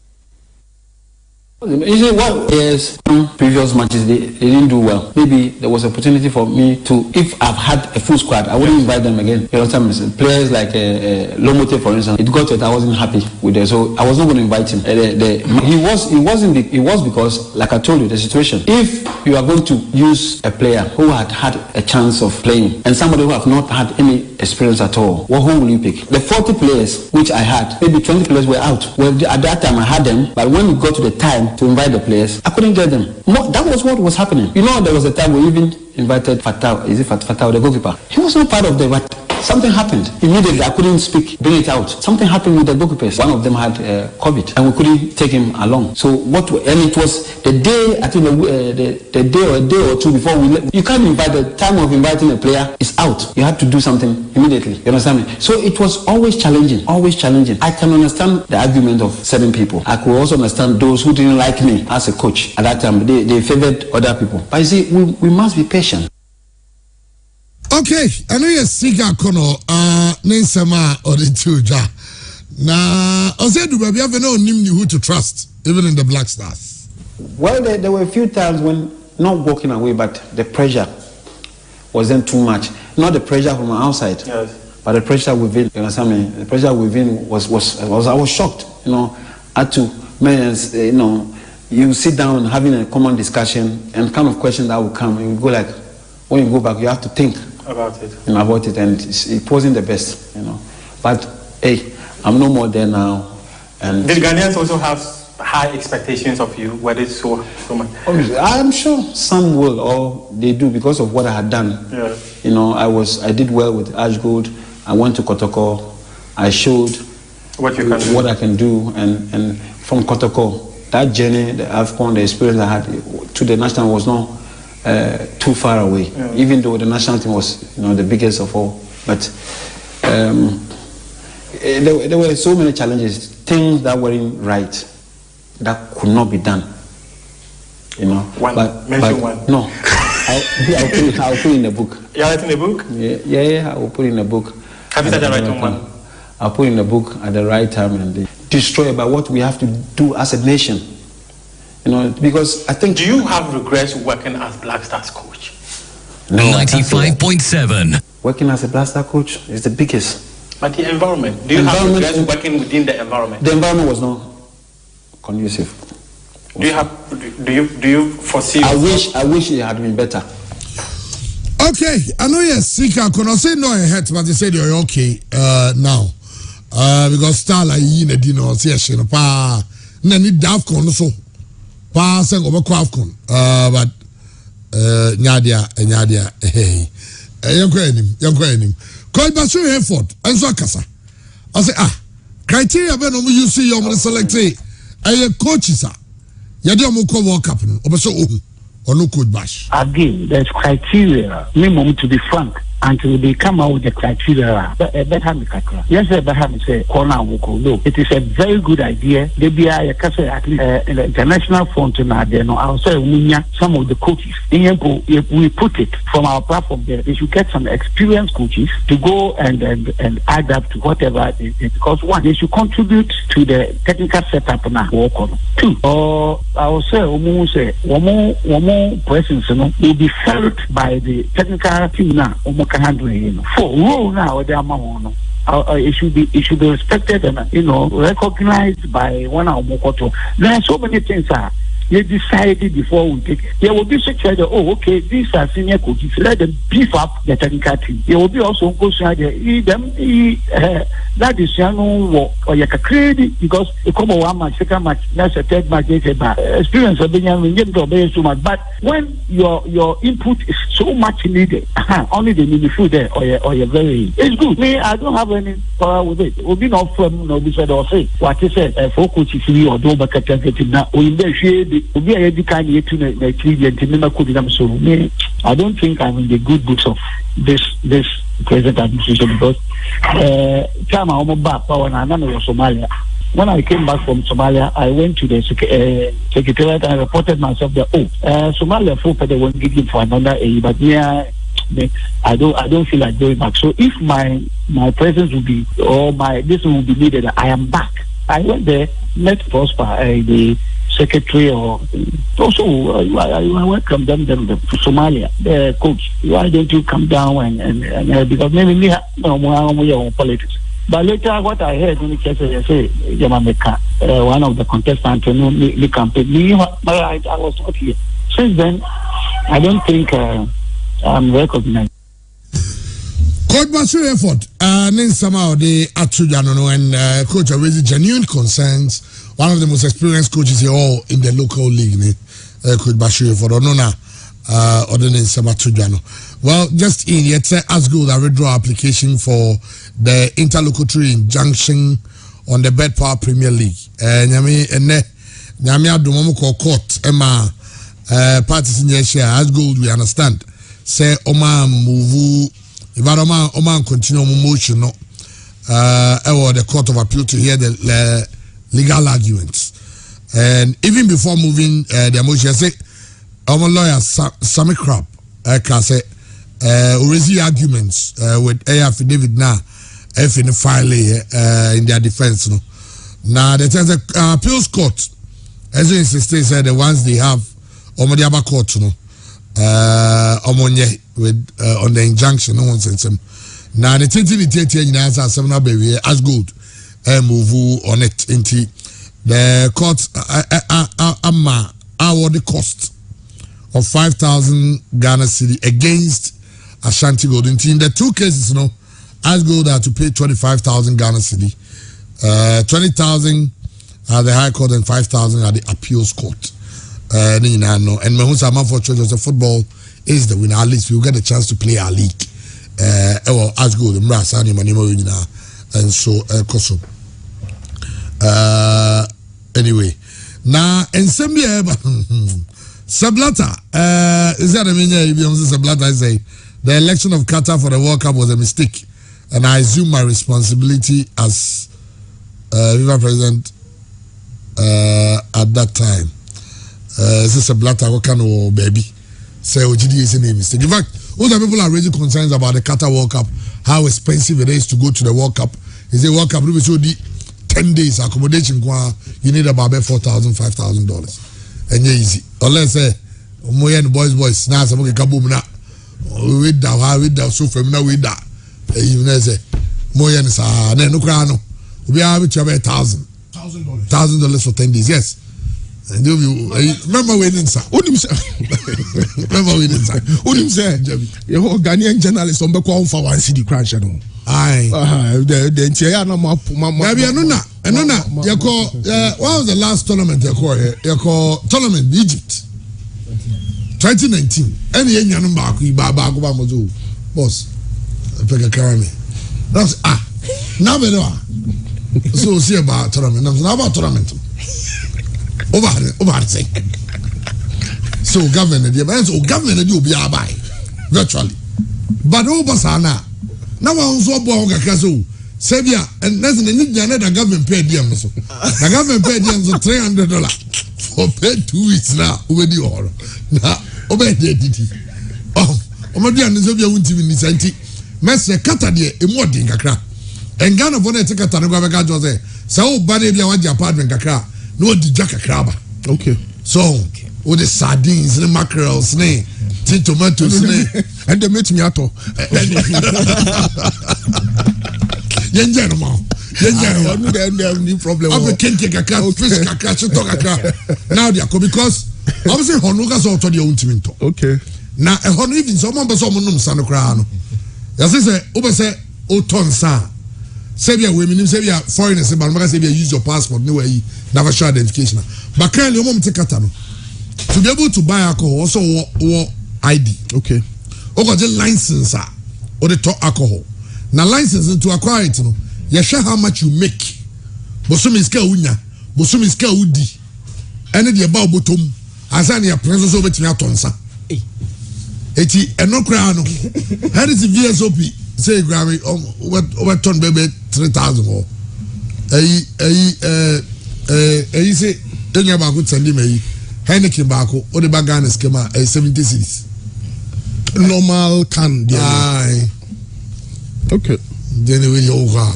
You see, what yes, previous matches they didn't do well. Maybe there was opportunity for me to, if I've had a full squad, I wouldn't invite them again. You know what I'm saying? Players like Lomote, for instance, it got to it. I wasn't happy with it, so I was not going to invite him. It was because, like I told you, the situation. If you are going to use a player who had a chance of playing and somebody who have not had any experience at all, well, who will you pick? The 40 players which I had, maybe 20 players were out. Well, at that time I had them, but when it got to the time to invite the players, I couldn't get them. That was what was happening. You know, there was a time we even invited Fatah, the goalkeeper. He was not part of but something happened. Immediately, I couldn't bring it out. Something happened with the goalkeepers. One of them had COVID, and we couldn't take him along. So it was the day, I think the day or a day or two before we left. You can't invite, the time of inviting a player is out. You have to do something immediately. You understand me? So it was always challenging, always challenging. I can understand the argument of certain people. I could also understand those who didn't like me as a coach. At that time, they favored other people. But you see, we must be patient. Okay, I know you're Sika Kono, Ninsema or the Tuja. Now, I said, do we have no name who to trust, even in the Black Stars? Well, there were a few times when not walking away, but the pressure wasn't too much. Not the pressure from outside, yes, but the pressure within. You understand me? The pressure within was I was shocked. You know, I had to, you know, you sit down having a common discussion and kind of questions that will come, and you go like, when you go back, you have to think about it, and it wasn't the best, you know. But hey, I'm no more there now. And did Ghanaians also have high expectations of you? Were they so much? I'm sure some will, or they do, because of what I had done. Yeah. You know, I did well with Ashgold. I went to Kotoko. I showed what I can do, and from Kotoko, that journey, the AFCON, the experience I had to the national was not too far away, yeah, even though the national team was, you know, the biggest of all. But there were so many challenges, things that weren't right, that could not be done. You know, mention one. No, I'll put in the book. You are writing a book? Yeah, I will put in a book. Have you started writing one? I'll put in the book at the right time and destroy about what we have to do as a nation. You know, because I think. Do you have regrets working as Black Stars coach? No, 95.7. Working as a Black Star coach is the biggest. But the environment. Do you have regrets working within the environment? The environment was not conducive. Do you foresee? I wish it had been better. Okay, I know you're sick. I could not say no ahead, but they said you're okay now. Because star like you in a session, pa, nani DAFCON so. Pa say go back AFCON. But nyadia hey. Young call back to effort and so kasa. I say criteria be no you see you select coaches are. Yadi mo ko World Cup no obeso or no coach bash. Again, there's criteria. Minimum, to be frank, until they come out with the criteria. Better me kakra. Yes, better me say corner woko. No, it is a very good idea. They be at least in the international front now. There, no, I'll say some of the coaches. If we put it from our platform there, they should get some experienced coaches to go and add up to whatever it is. Because one, they should contribute to the technical setup now. Two, I will say, presence will be felt by the technical team now. For role now, it should be respected and recognized by one of Mokoto. There are so many things they decided before we take. There will be such that okay, these are senior coaches. Let them beef up the technical team. There will be also coaches that is or you can create because it come one match, second match, that's a third match. Experience of being so much. But when your input is so much needed, only the midfield there or you're very. It's good. Me, I don't have any power with it. We'll be not from be said or say what you said. For coaches, or do back at now or in the I don't think I'm in the good books of this present administration because Somalia. When I came back from Somalia, I went to the secretariat and I reported myself that Somalia folk they won't give you for another but I don't feel like going back. So if my presence will be or this will be needed, I am back. I went there, met Prosper, the secretary or also I welcome them to Somalia, the coach. Why don't you come down and because maybe me on politics. But later what I heard when he say one of the contestants the campaign I was not here. Since then I don't think I'm recognized. Coach Masu effort somehow they Atujano and coach raised genuine concerns. One of the most experienced coaches here all in the local league, Coach Bashir for Onona, well, just in yet as good a withdraw application for the interlocutory injunction on the Bed Power Premier League. Nyami Adumomo court Emma parties in the share as good we understand. Say Oma move if Oma continue motion no the Court of Appeal to hear the legal arguments. And even before moving the motion, I say our lawyer Sammy Crab can say raise arguments with affidavit now if in the file in their defense. No, now the appeals court as you insisted said the ones they have Omodiaba court no with on the injunction no one sense them. Now the 20 answer 7 baby as good. Move on it into the court award the cost of 5,000 Ghana cedi against Ashanti Gold. In the two cases, as gold are to pay 25,000 Ghana cedi, 20,000 at the High Court and 5,000 at the Appeals Court. And Mahunsa unfortunately the football is the winner. At least we'll get a chance to play our league. Well, as gold and Brasani Manimo and so Koso. Anyway, now in Zambia, Sablata, is that a meaning? Sablata, I say the election of Qatar for the World Cup was a mistake, and I assume my responsibility as Viva President at that time. This is Sablata, what kind of baby? Say, OGD is a mistake. In fact, all the people are raising concerns about the Qatar World Cup, how expensive it is to go to the World Cup. Is a World Cup? 10 days accommodation, you need about $4,000, $5,000, and easy. Unless more and boys, now some kaboom now. With that, so from now with that, even as more and sa, no crown. We are with $1,000 for 10 days, yes. And you remember when inside? Remember when inside? Your Ghanaian journalist on the call for one city crash. Aye. The entire no map. You call what was the last tournament you call tournament Egypt 2019. Any young boss. That's now we know. So see about tournament. Now about tournament. Over say. So government, the events or government will be by virtually. but over sana now one so bo kakra so Sabia and that's the need the government paid them so the government paid them so $300 for paid 2 weeks now over the order now over the Omadi and Zobia won't even need Messi Qatar de emodi kakra and Ghana for the Qatar no ga Jose so body bia want apartment kakra no di jaka kraba okay so with the sardines the mackerels ne tomatoes ne and they make me ato yenja no ma no problem of the kente kakra fish kakra chito kakra now they are because obviously honuga so to the ultimate okay na e honu even someone be so monum sa no kra no yase say obe say o ton sa sebia we minim sebia foreigners ba no sebia use your passport no way never show identification but can you mom take kata no to be able to buy alcohol also ID okay o go get license or the top alcohol na license to acquire it no you share how much you make bosumi ska unya bosumi ska udi ene de ba obotom asani ya prenso so betimi atonsa eti eno kra no how is the VSOP say Grammy over ton baby 3,000 or say enya ba ko send me Heineken ba ko o de ba Ghana schema 70 cedis normal can okay then we over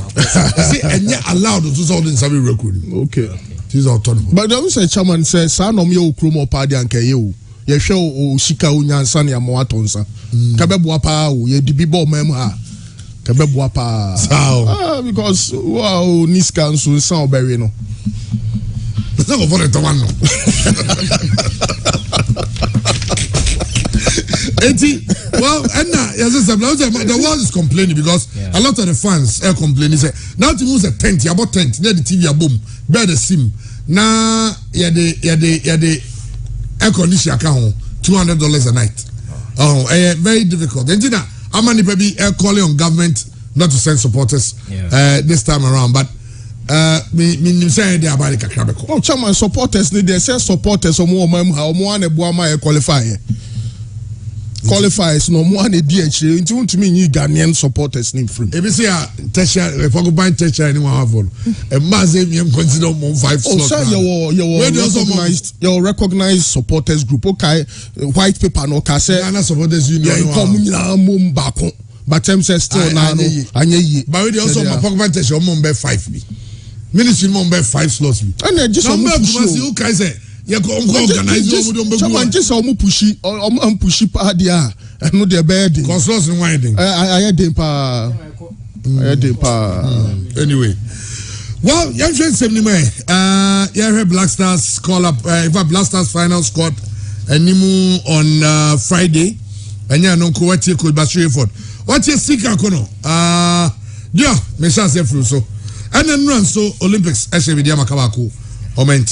see enya allowed to so in sabi record okay this autonomous but the say chairman say sa no me okromo party anka ye o ye hwe o sika onyansa ne amo atonsa ka beboa pa o ye dibi bo mam ha ka beboa pa because wow niska nso san obewe no so go for the one no well, and the world is complaining because a lot of the fans are complaining. Say now to use a tent, about tent near the TV boom, bear the sim. Now the air conditioner account $200 a night. Oh, very difficult. Then how many baby are calling on government not to send supporters this time around, but me say they are about the oh, chairman supporters need they say supporters or more how more and a qualify. Qualifiers no more than DH into to me Ghanaian supporters name free. If you say tertiary, if I go buy tertiary, anyone have one. A massive consider more 5 slots. Oh, sir, your recognized supporters group. Okay, white paper no kase. Ghana supporters union. But them say still now. But we also my pocket tertiary number 5 be. Ministry number 5 slots be. And just number you guys say. You go organize someone just pushy padia no the bed consults and winding I didn't pa anyway well young friends yeah Black Stars call up Black Stars final squad animu on Friday and yeah no ko what could Bashir Ford what you seek akono yeah me sha say so and then run so Olympics actually with Yamakabako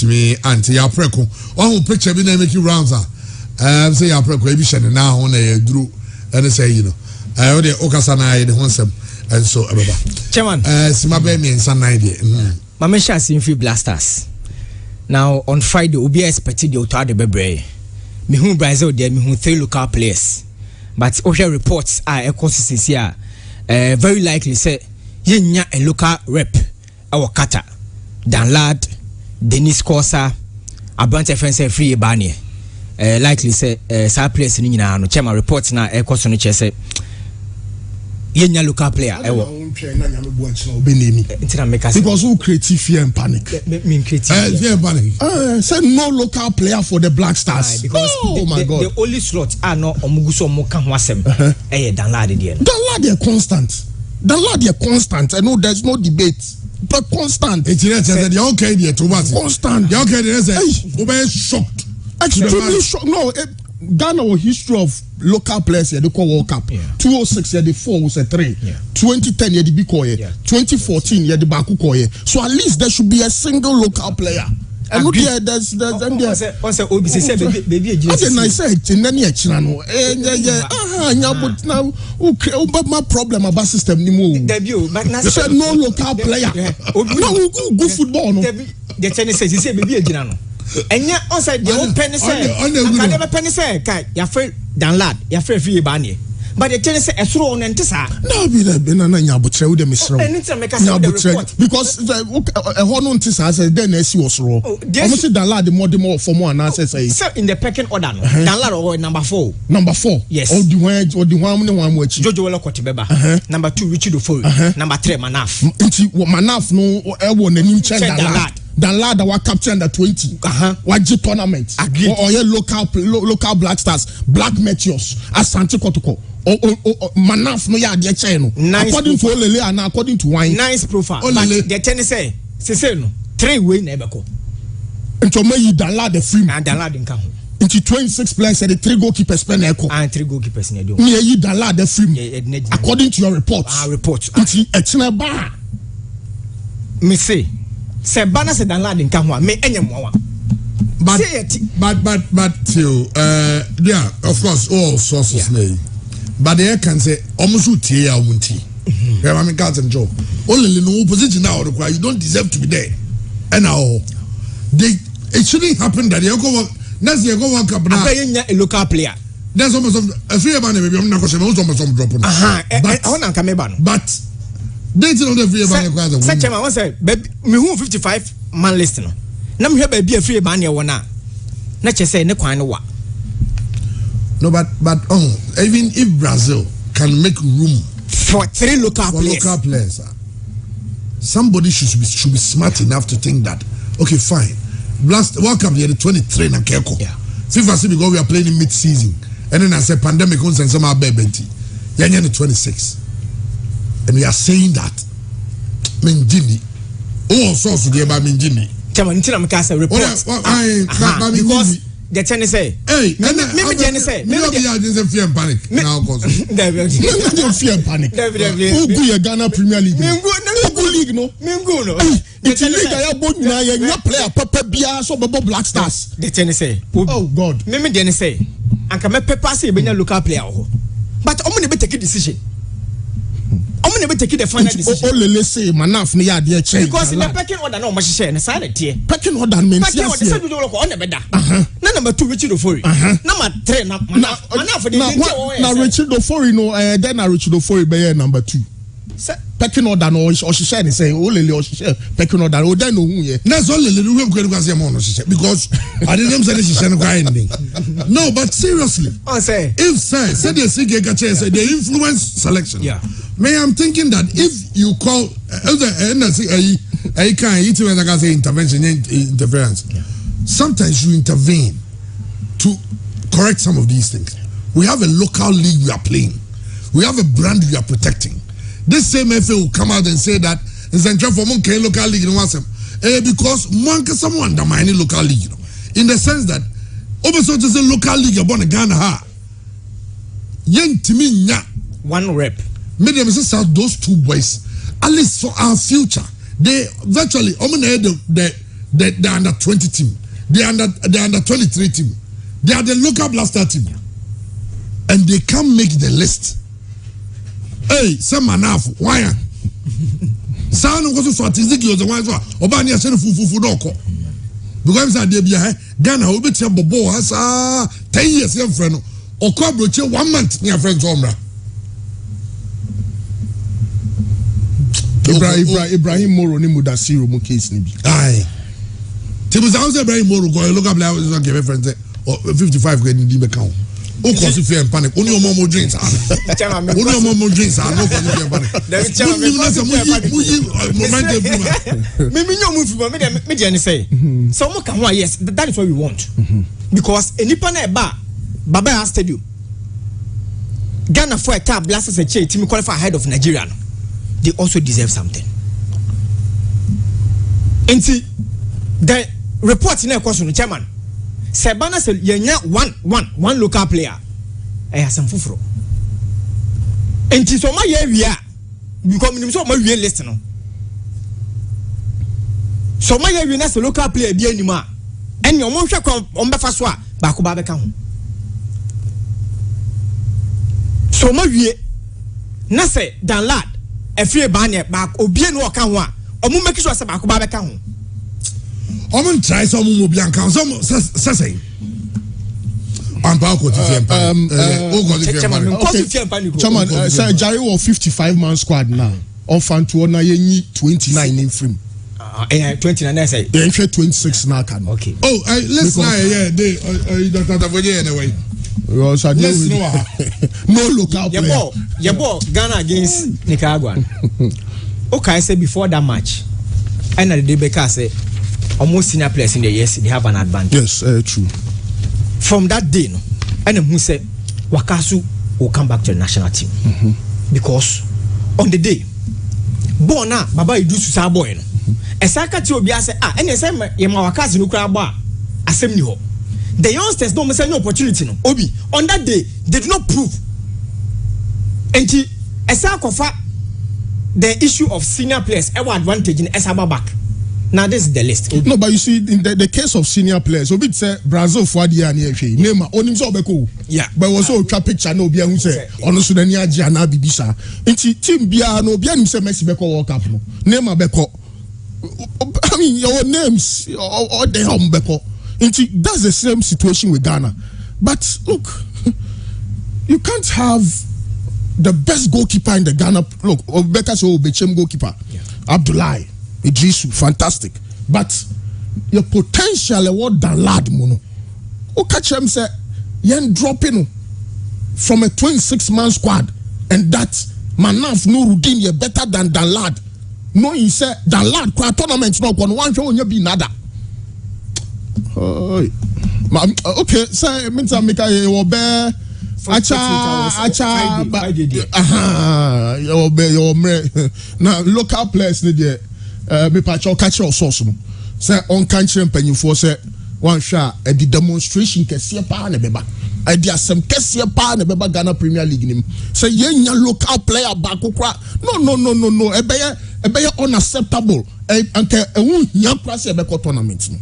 me anti ya preko who picture be na make you rounds say ya preko e bi hye na ho na ya duru and say you know o de okasa na ye de ho nsem and so ababa chairman sima be me nsan na de mama sha sin free blasters now on Friday obi expected the to the bebre me hu Brazil there me hu 3 local players but official reports are ecosystems here very likely say yenya a local rep our Qatar Dan Lad Dennis Kosa Abante Fence free bani likely say sa players ni nyina no chairman report na ekoso no che say yenya local player ewo because who creative fear and panic mean creative fear and panic say no local player for the Black Stars because my God the only slot are no omuguso mo kan ho asem Dan Lad there Dan Lad they constant I know there's no debate but constant. It's the okay there too much. Constant. The okay there say shocked. Extremely shocked. No, Ghana was history of local players here. They call World Cup. 2006 year the 4 was a 3. 2010 year the big koye. 2014 year the baku koye. So at least there should be a single local player. And look here, there's and there. Once Obi say baby I said in any no. But now my problem about system ni mo. They said no local player. No good football no. The Chinese say baby ejina no. Enya on side the open say. Akadebe pen say kai ya free Dan Lad, ya free ba ne. but the tennis say esro on ntisa no be na nyabotre wo de mesro because hono ntisa say then esi osro almost the lad the more for more na say in the pecking order no dan lad or number 4 yes or the one ne wan mo achi Jojo Wela Kotibeba number 2 Richard Ofori number 3 Manaf nti Manaf no e wo nanim chen dan lad wa captain under 20 wa G tournament or local black stars black meteors Asante Kotoko Manaf no ya de chen no according to Olele and according to wine nice profile but the tennis say no 3 way na ebeko nto mayi dan lad the free and dan lad nka ho into 26 players and the 3 goalkeepers pen echo and 3 goalkeepers na do me yi dan lad the free according to your reports nti etina ba me say bana se dan lad nka ho me enyem wa but till yeah of course all sources nay but they can say almost tie ya omunti yeah I mean can't job only no position now you don't deserve to be there and now it shouldn't happen that you go next year go one cup now a local player there's almost a free man maybe I'm not going to some drop but I want to come back but they don't have free man such a man say me who 55 man list no na me hear be a free man here wona na che say ne kwan no wa no but even if Brazil can make room for 3 local players somebody should be smart enough to think that okay fine last World Cup the 23 na Keko FIFA say because we are playing in mid-season and then I say pandemic on some abebenti yanya the 26 and we are saying that Minjini source the about Minjini tell me can say report because the tennis say hey me tennis say me just fear and panic now cause fear and panic who go your Ghana Premier League league no the league I both na your player papa bia so bobo Black Stars the tennis say oh god me tennis say anka me papa say be local player but omo ne be take decision omo ne be take the final decision Olele say Manaf ne ya de che because in the pecking order na omo hye na silent here pecking order means pecking order say do local on the beda na number 2 Richard Ofori number 3 na Manaf na Richard Ofori no then na Richard Ofori be number 2 pecking order no or she say Olele or she pecking order o then no hu ye na so Olele we go go say mo no she because I didn't say she say no kind no but seriously say if say they say get chance they influence selection may I'm thinking that if you call I can say interference sometimes you intervene to correct some of these things. We have a local league we are playing, we have a brand we are protecting. This same FA will come out and say that for local league because someone undermine local league in the sense that also just a local league about Ghana one rep medium says those 2 boys at least for our future they virtually the under 20 team they under 23 team they are the local blaster team and they can't make the list. Hey, some Manaf, why? Sound of what Tiziki was the one for Obania sent fufu doko. Because I did Ghana will be Bobo has 10 years young friend or Cobroche 1 month near friend Omra. Ibrahim Moro ni Mudasiru mo case ni bi. Aye. Tibuza was Ibrahim Moro go look up like was give friend or 55 grade in the account. O cause fear and panic. Only your mom drinks. Only your mom drinks. No cause fear and panic. Maybe no move for me say. So mo kan yes, that is what we want. Because enipa na eba Baba Stadium. Ghana for a tab blasters a chain team qualify ahead of Nigeria. They also deserve something. And see, the report in a question, chairman. Sebana said, "Yenya one local player. I have some fufro." And so my area because so my real listener. So my area na local player be anymore. And your mom shall come on Bafaswa, Bakuba become. So my area na say dan lad. A free banner back or bien walk on one or make sure about Chairman, Sir Jerry was 55-man squad now. On Fantuana, you 29 in frame. 29, I say. They 26 now. Okay. Oh, let's not, anyway. No local player. Your ball, Ghana against Nicaragua. Okay, I say before that match, and the Debeka say almost senior players in the years they have an advantage. Yes, true. From that day, no, and who said Wakasu will come back to the national team because on the day, Bona Baba you do to boy no. Esaka ti obi say and say Yema Wakasu no kra ba asem ni ho. The youngsters don't say no opportunity no. Obi on that day they did not prove. Enti Esaka the issue of senior players ever advantage in Esaba back. Now this is the list. No, but you see, in the case of senior players, Obi say Brazil for the year Neymar onim so beko. Yeah. But also a picture no bia who say ono Sudani agia na bibisa. Inti team bia no bia nim say Messi beko World Cup no. Neymar beko. I mean your names or the home beko. Inti that's the same situation with Ghana. But look, you can't have the best goalkeeper in the Ghana. Look, Obeka so Bechem goalkeeper. Yeah. Abdullahi Idrisu, fantastic. But your potential what than lad mono. O catch him say yen dropping from a 26-man squad and that Manaf Nuruddin you better than lad. No, he said that lad kwa tournament no one show you be nada. Okay, say means I make a obe acha now local players need there. Me pacho catch your source no say on country mpanyimfo say one shot a demonstration kese pa na beba a di asem kese pa na beba Ghana Premier League nim say yenya local player back kwa no ebeye unacceptable anke ehun hia class e be tournament no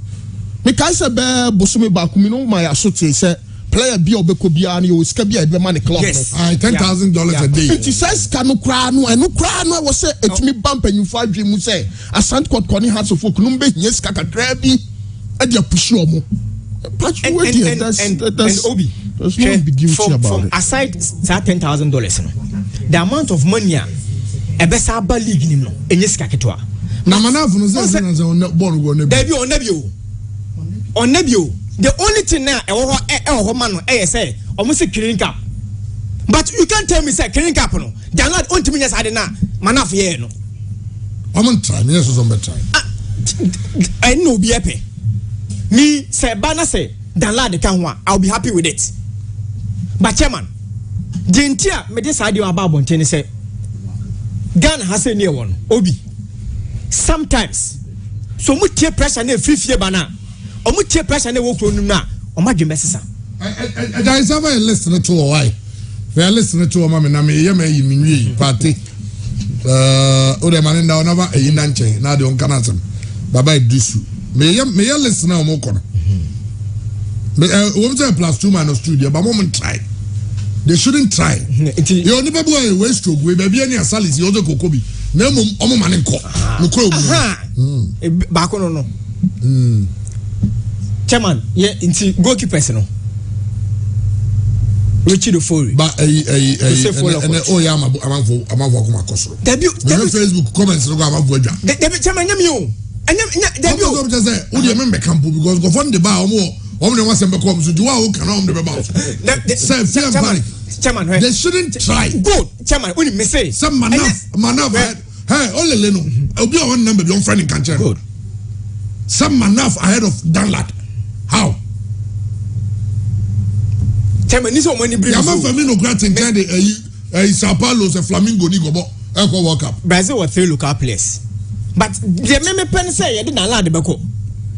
me kai say be bosumi back mi no my associe say player bi obeko bia na o sika bia be man club yes. No $10,000 a day. It says cano cry no was say it me bump and you five dream say asant court corny hearts of folk numbe yes kakra bi e dia push omo patch we there that's Obi there's no ambiguity about it. Aside that $10,000 no the amount of money e be sa ba league nim no enye sika ketwa na Manaf no say on ball go na bi on nebio the only thing now man say almost a clean cap. But you can't tell me say clean cap no. They are not on to me as I did now. Manaf here no. I'm on time. Yes, was on better time. I know be happy. Me say Bana say dan lad can one. I'll be happy with it. But chairman, the entire me this idea about Bontene say Ghana has a near one. Obi. Sometimes so much pressure na free bana. Omu tie pressure na wokro num na omadwe mesesa I never listening to why we are listening to mama na me ye me minwi party o de man na never e na nchen na de on kanasem baba Idrisu me ye listen na omo kono me we say +2 minus 2 there but mom try they shouldn't try you only be boy we stroke we be any asalis you do kokobi na omo man nko no kro ba ko no Chairman, yeah, into goalkeepers no. Richie the Fury. But oh yeah, I'm walking my course. Debut Facebook comments no go am for dwa. Debut chairman nyam yo. Debut go just say, "Who dey remember campo because go fund the bar omo dey want some come so do who can on the bounce." Say fear panic. Chairman, they shouldn't try. Good. Chairman, only me say. Some manaf. Hey, all the no. Obi one number be on friend in country. Good. Some manaf ahead of Danlad. How? Chairman, this one money bring. I'm not familiar with granting kind Sao Paulo's a Flamingo ni go Echo World Cup. Brazil were 3 local players. But the me pen say you didn't allow the beko.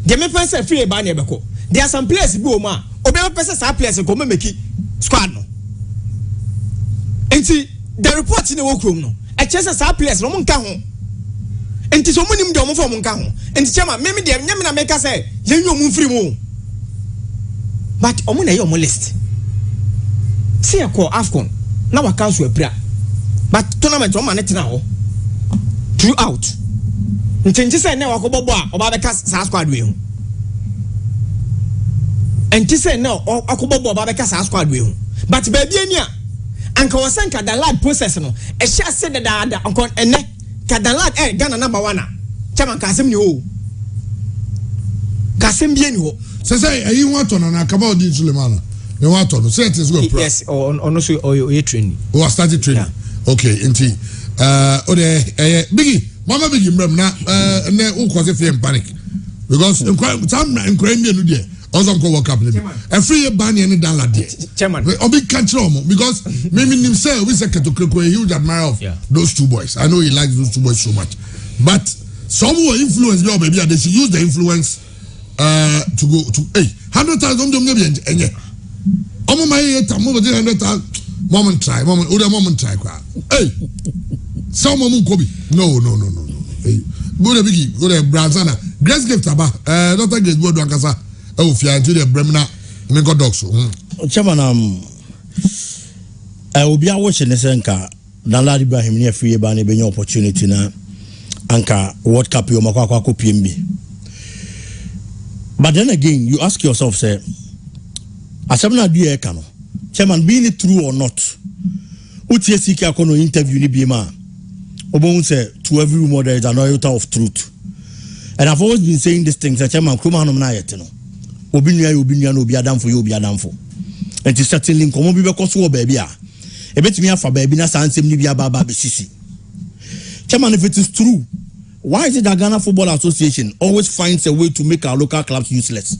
The me pen say free ban beko. There are some players bu ma. Obi person say players go make squad no. Enti the report in the workroom no. E chese say players no mo nka ho. Enti so mo nim de mo fo mo nka ho. Enti chairman me de nyame na make say yen yo mo free mo. But omo na ye omo list. See a call AFCON. Now I cancel a prayer. But tournament omo na tina ho. Throughout. Ntinji say na wakobobo a oba be ka sa squad we ho. and to say no or akobobo babeka sa squad we hu but baby ania anka wasanka the lad process no e sha say the anka ene ka the lad Ghana number 1 chairman kasem ni o kasem bi ni ho say you want to na kaba di Suleiman you want to say it is go yes or no so or training we started training okay inti biggie mama biggie mbram na ne u cause fear and panic because some me no there also go work up a free ban any down la there chairman obi catch because maybe himself we say Ketokoko a huge admirer of those two boys. I know he likes those two boys so much, but some who influence your baby they should use the influence to go to 100,000 maybe enye omo my tamo 100,000 moment try some mom kobi no hey go the biggie go the Brazana grace gift aba Dr. Grace Bodo ankasa e fia into the Bremna me go dogs chairman obi a watch ne senka Danlad Ibrahim ne free ba ne benya opportunity na anka World Cup yo makwa ko PMB. But then again you ask yourself say asemna du e ka no chairman being it true or not utie sika ko no interview ni bi ma obon say to every rumor there is an iota of truth, and I've always been saying this thing say chairman Kroma no na yet no obi nua no obi adam for and to certainly come bi be koso baby a ebetimi afa baby na sansem ni bi aba be sisi chairman. If it is true, why is it that Ghana Football Association always finds a way to make our local clubs useless?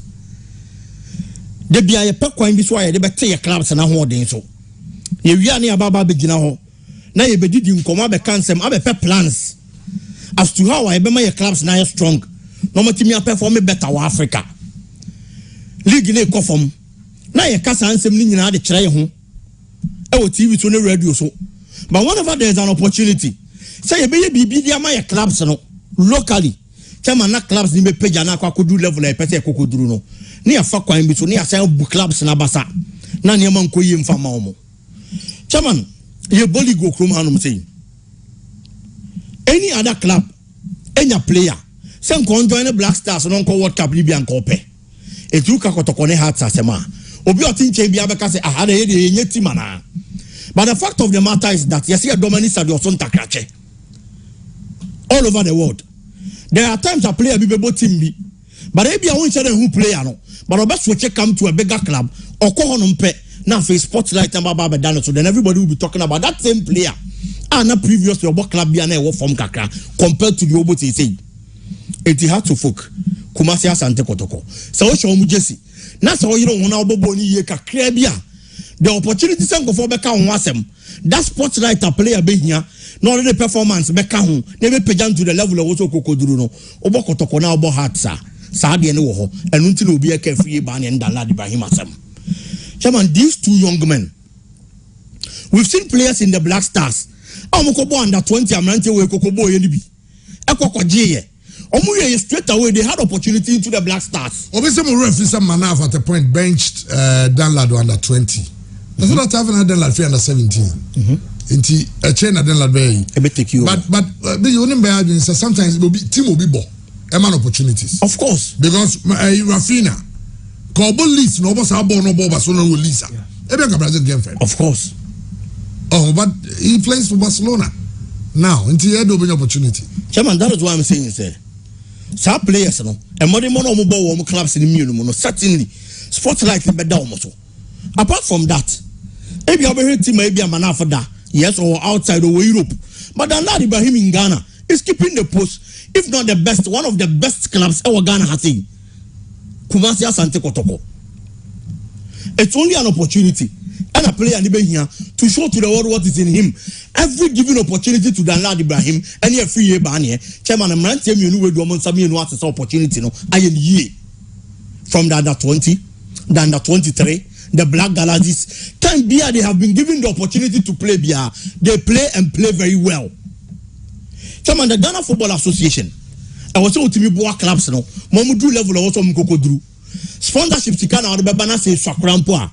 They be a pe kwan bi so aye they be tey clubs na ho den so ye wi ani ababa be gina ho na ye be didi nkoma be kansem abe plans as to how I be my clubs na strong no matimi perform better wa Africa league na ko fom na ye kasa ansem ni nyina de kire ye ho e wo TV so na radio so, but whenever there is an opportunity say ye be bibi dia my clubs no locally chama na clubs ni be page na akwakodu level e pese kokoduru no ni afa kwan bi so ni asa bu clubs na basa na ne man koyi mfa ma omo chairman ye boli go krom hanum say any other club any player say nko join the Black Stars no nko World Cup Libya nko pe etuka kotoko ne hearts asema obi otinche bia beka say aha na ye de nye team na, but the fact of the matter is that you see a Dominic Sadio son takrache all over the world. There are times a player be able team be, but maybe I won't say who player no. But I best switch come to a bigger club or call on pe now for spotlight and baba done so then everybody will be talking about that same player. And not previous your club be an work from Kakra compared to the Obo say. It had to folk Kumasi Asante Kotoko. So what show Jesse? That's how you don't want to boni ye kakrabia. The opportunity send go for beka on wasem. That spotlight a player be here. Not the performance beka hu. Never pejan to the level of also kokoduru no. Obo kotoko na obo heart sa. Saadi ene wo ho. And until obi e ke free ban and Danlad Ibrahim asem. Chairman, these two young men. We've seen players in the Black Stars. Amukobo under 20 amrante we kokobo ye ni bi. Ekoko ye. Omuye straight away they had opportunity into the Black Stars. Obviously, my referee some Manaf at a point benched Danlad under 20. That's not having had Danlad under 17. Inti a chain at Danlad Bay. But the only bad is sometimes it will be team will be bo. Man opportunities. Of course. Because Rafina, Kobo Lisa, no boss abo no boba so no Lisa. Every Brazil game friend. Of course. Oh, but he plays for Barcelona now. Until he had an opportunity. Chairman, that is what I'm saying, sir. Some players, no, and more than one clubs in the Munich, certainly, spotlight in better almost. Apart from that, maybe I'll be team, maybe I'm an after that, yes, or outside of Europe. But Danlad Ibrahim in Ghana is keeping the post, if not the best, one of the best clubs our Ghana has seen. Kumasi Asante Kotoko. It's only an opportunity. And a player here to show to the world what is in him. Every given opportunity to Danlad Ibrahim, any a free year ban here, Chairman, I'm not telling you where do Sami and what's opportunity. No, I am ye from the under 20, the under 23, the Black Galaxies. Time Bia, they have been given the opportunity to play Bia. They play and play very well. Chairman, the Ghana Football Association, I was told to me boa clubs no, Mamudu level also Mkokodru. Sponsorship Tikana or the Babana say Sakrampoa.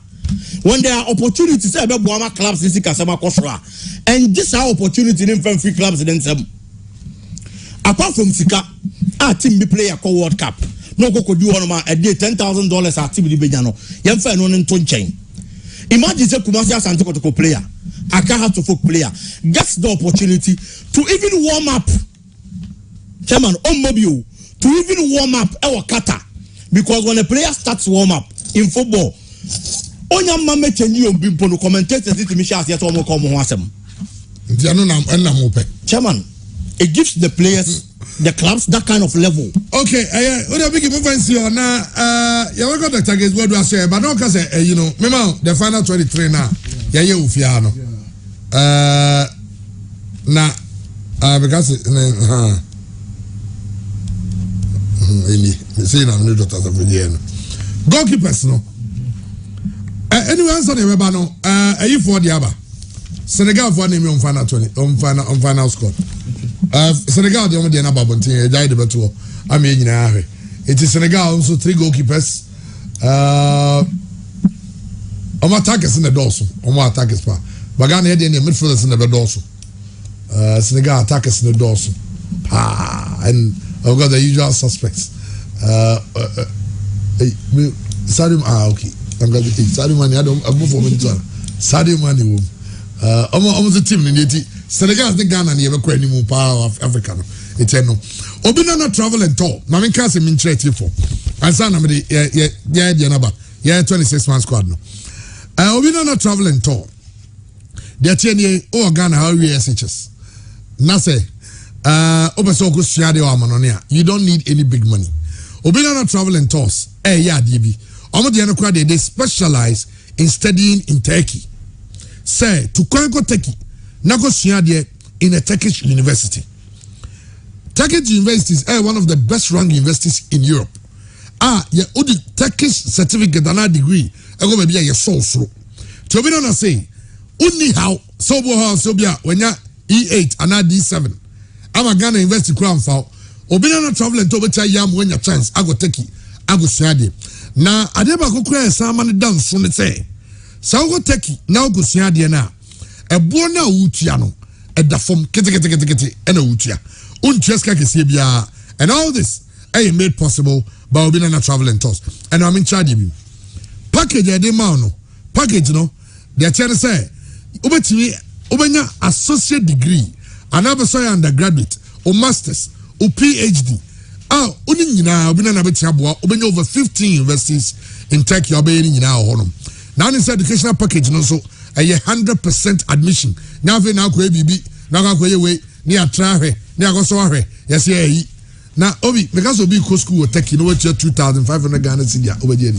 When there are opportunities, I bet Boama clubs in Sikasama Kosra. And this our opportunity in free clubs in them. Apart from Sika, our team be play a World Cup. no go do one ma a day $10,000 activity bejano yemfa no nto nchen. Imagine say Kumasi Asante Kotoko player, Aka has to folk player gets the opportunity to even warm up. Chairman on mobile to even warm up our Qatar, because when a player starts warm up in football, onya mama chenyi on bimpo no commentators it Michelle yet omo come ho asem. Chairman, it gives the players, the clubs that kind of level. Okay, what a big difference here now. You got the targets what do I say, but no cause you know, remember the final 23 now. Yeah, you Ufiano. Now because see now new doctors of the goalkeepers no. Anyway, answer the no. You for the other. Senegal for name on final 20 on final score. Senegal the only na babontin e jai de beto am e nyina ahwe. It is Senegal also 3 goalkeepers. On attackers in the dorsal. On attackers pa. Bagana head in the midfielders in the dorsal. Senegal attackers in the dorsal. And I've got the usual suspects. Sadio okay. I'm going to Sadio Mane. I move for me to Sadio Mane. Almost a team in the Senegal the Ghana and you ever any more power of Africa. It's no. Obinana travel and tour. Now in case I'm interested for. And son of the 26 man squad no. Obinana travel and tour. They're telling Ghana how we SHS. Nase Obasoko Shiade or Manonia. You don't need any big money. Obinana travel and tours. Yeah, DB. They specialize in studying in Turkey. Say to Kongo Turkey, Nagosiade in a Turkish university. Turkish universities are one of the best ranked universities in Europe. The Turkish certificate and a degree, I go maybe a soul through. To be honest, say, only how Sobo House Sobia when you're E8 and D7. I'm a Ghana University Crown Foul. Obinana travel and Tobeta Yam when your chance, I go Turkey, I go Siade. Now, I never go cry someone down soon say. So go Turkey, now go Siade na. A buona utiano, a dafom, kete and a utia. Uncheska Kisibia, and all this I made possible by Obinana Travel and Tours. And I'm in charge of you. Package a demano, package no, they're trying to say, Ubenya associate degree, another undergraduate, or masters, or PhD. Obinana Ubenya over 15 universities in Turkey, obeying now honum. Now this educational package no so a 100% admission. Now we now go BB, now go away, near Trahe, near go so yes, yeah. Now Obi, because Obi school Turkey, you know what 2,500 Ghana cedi over there.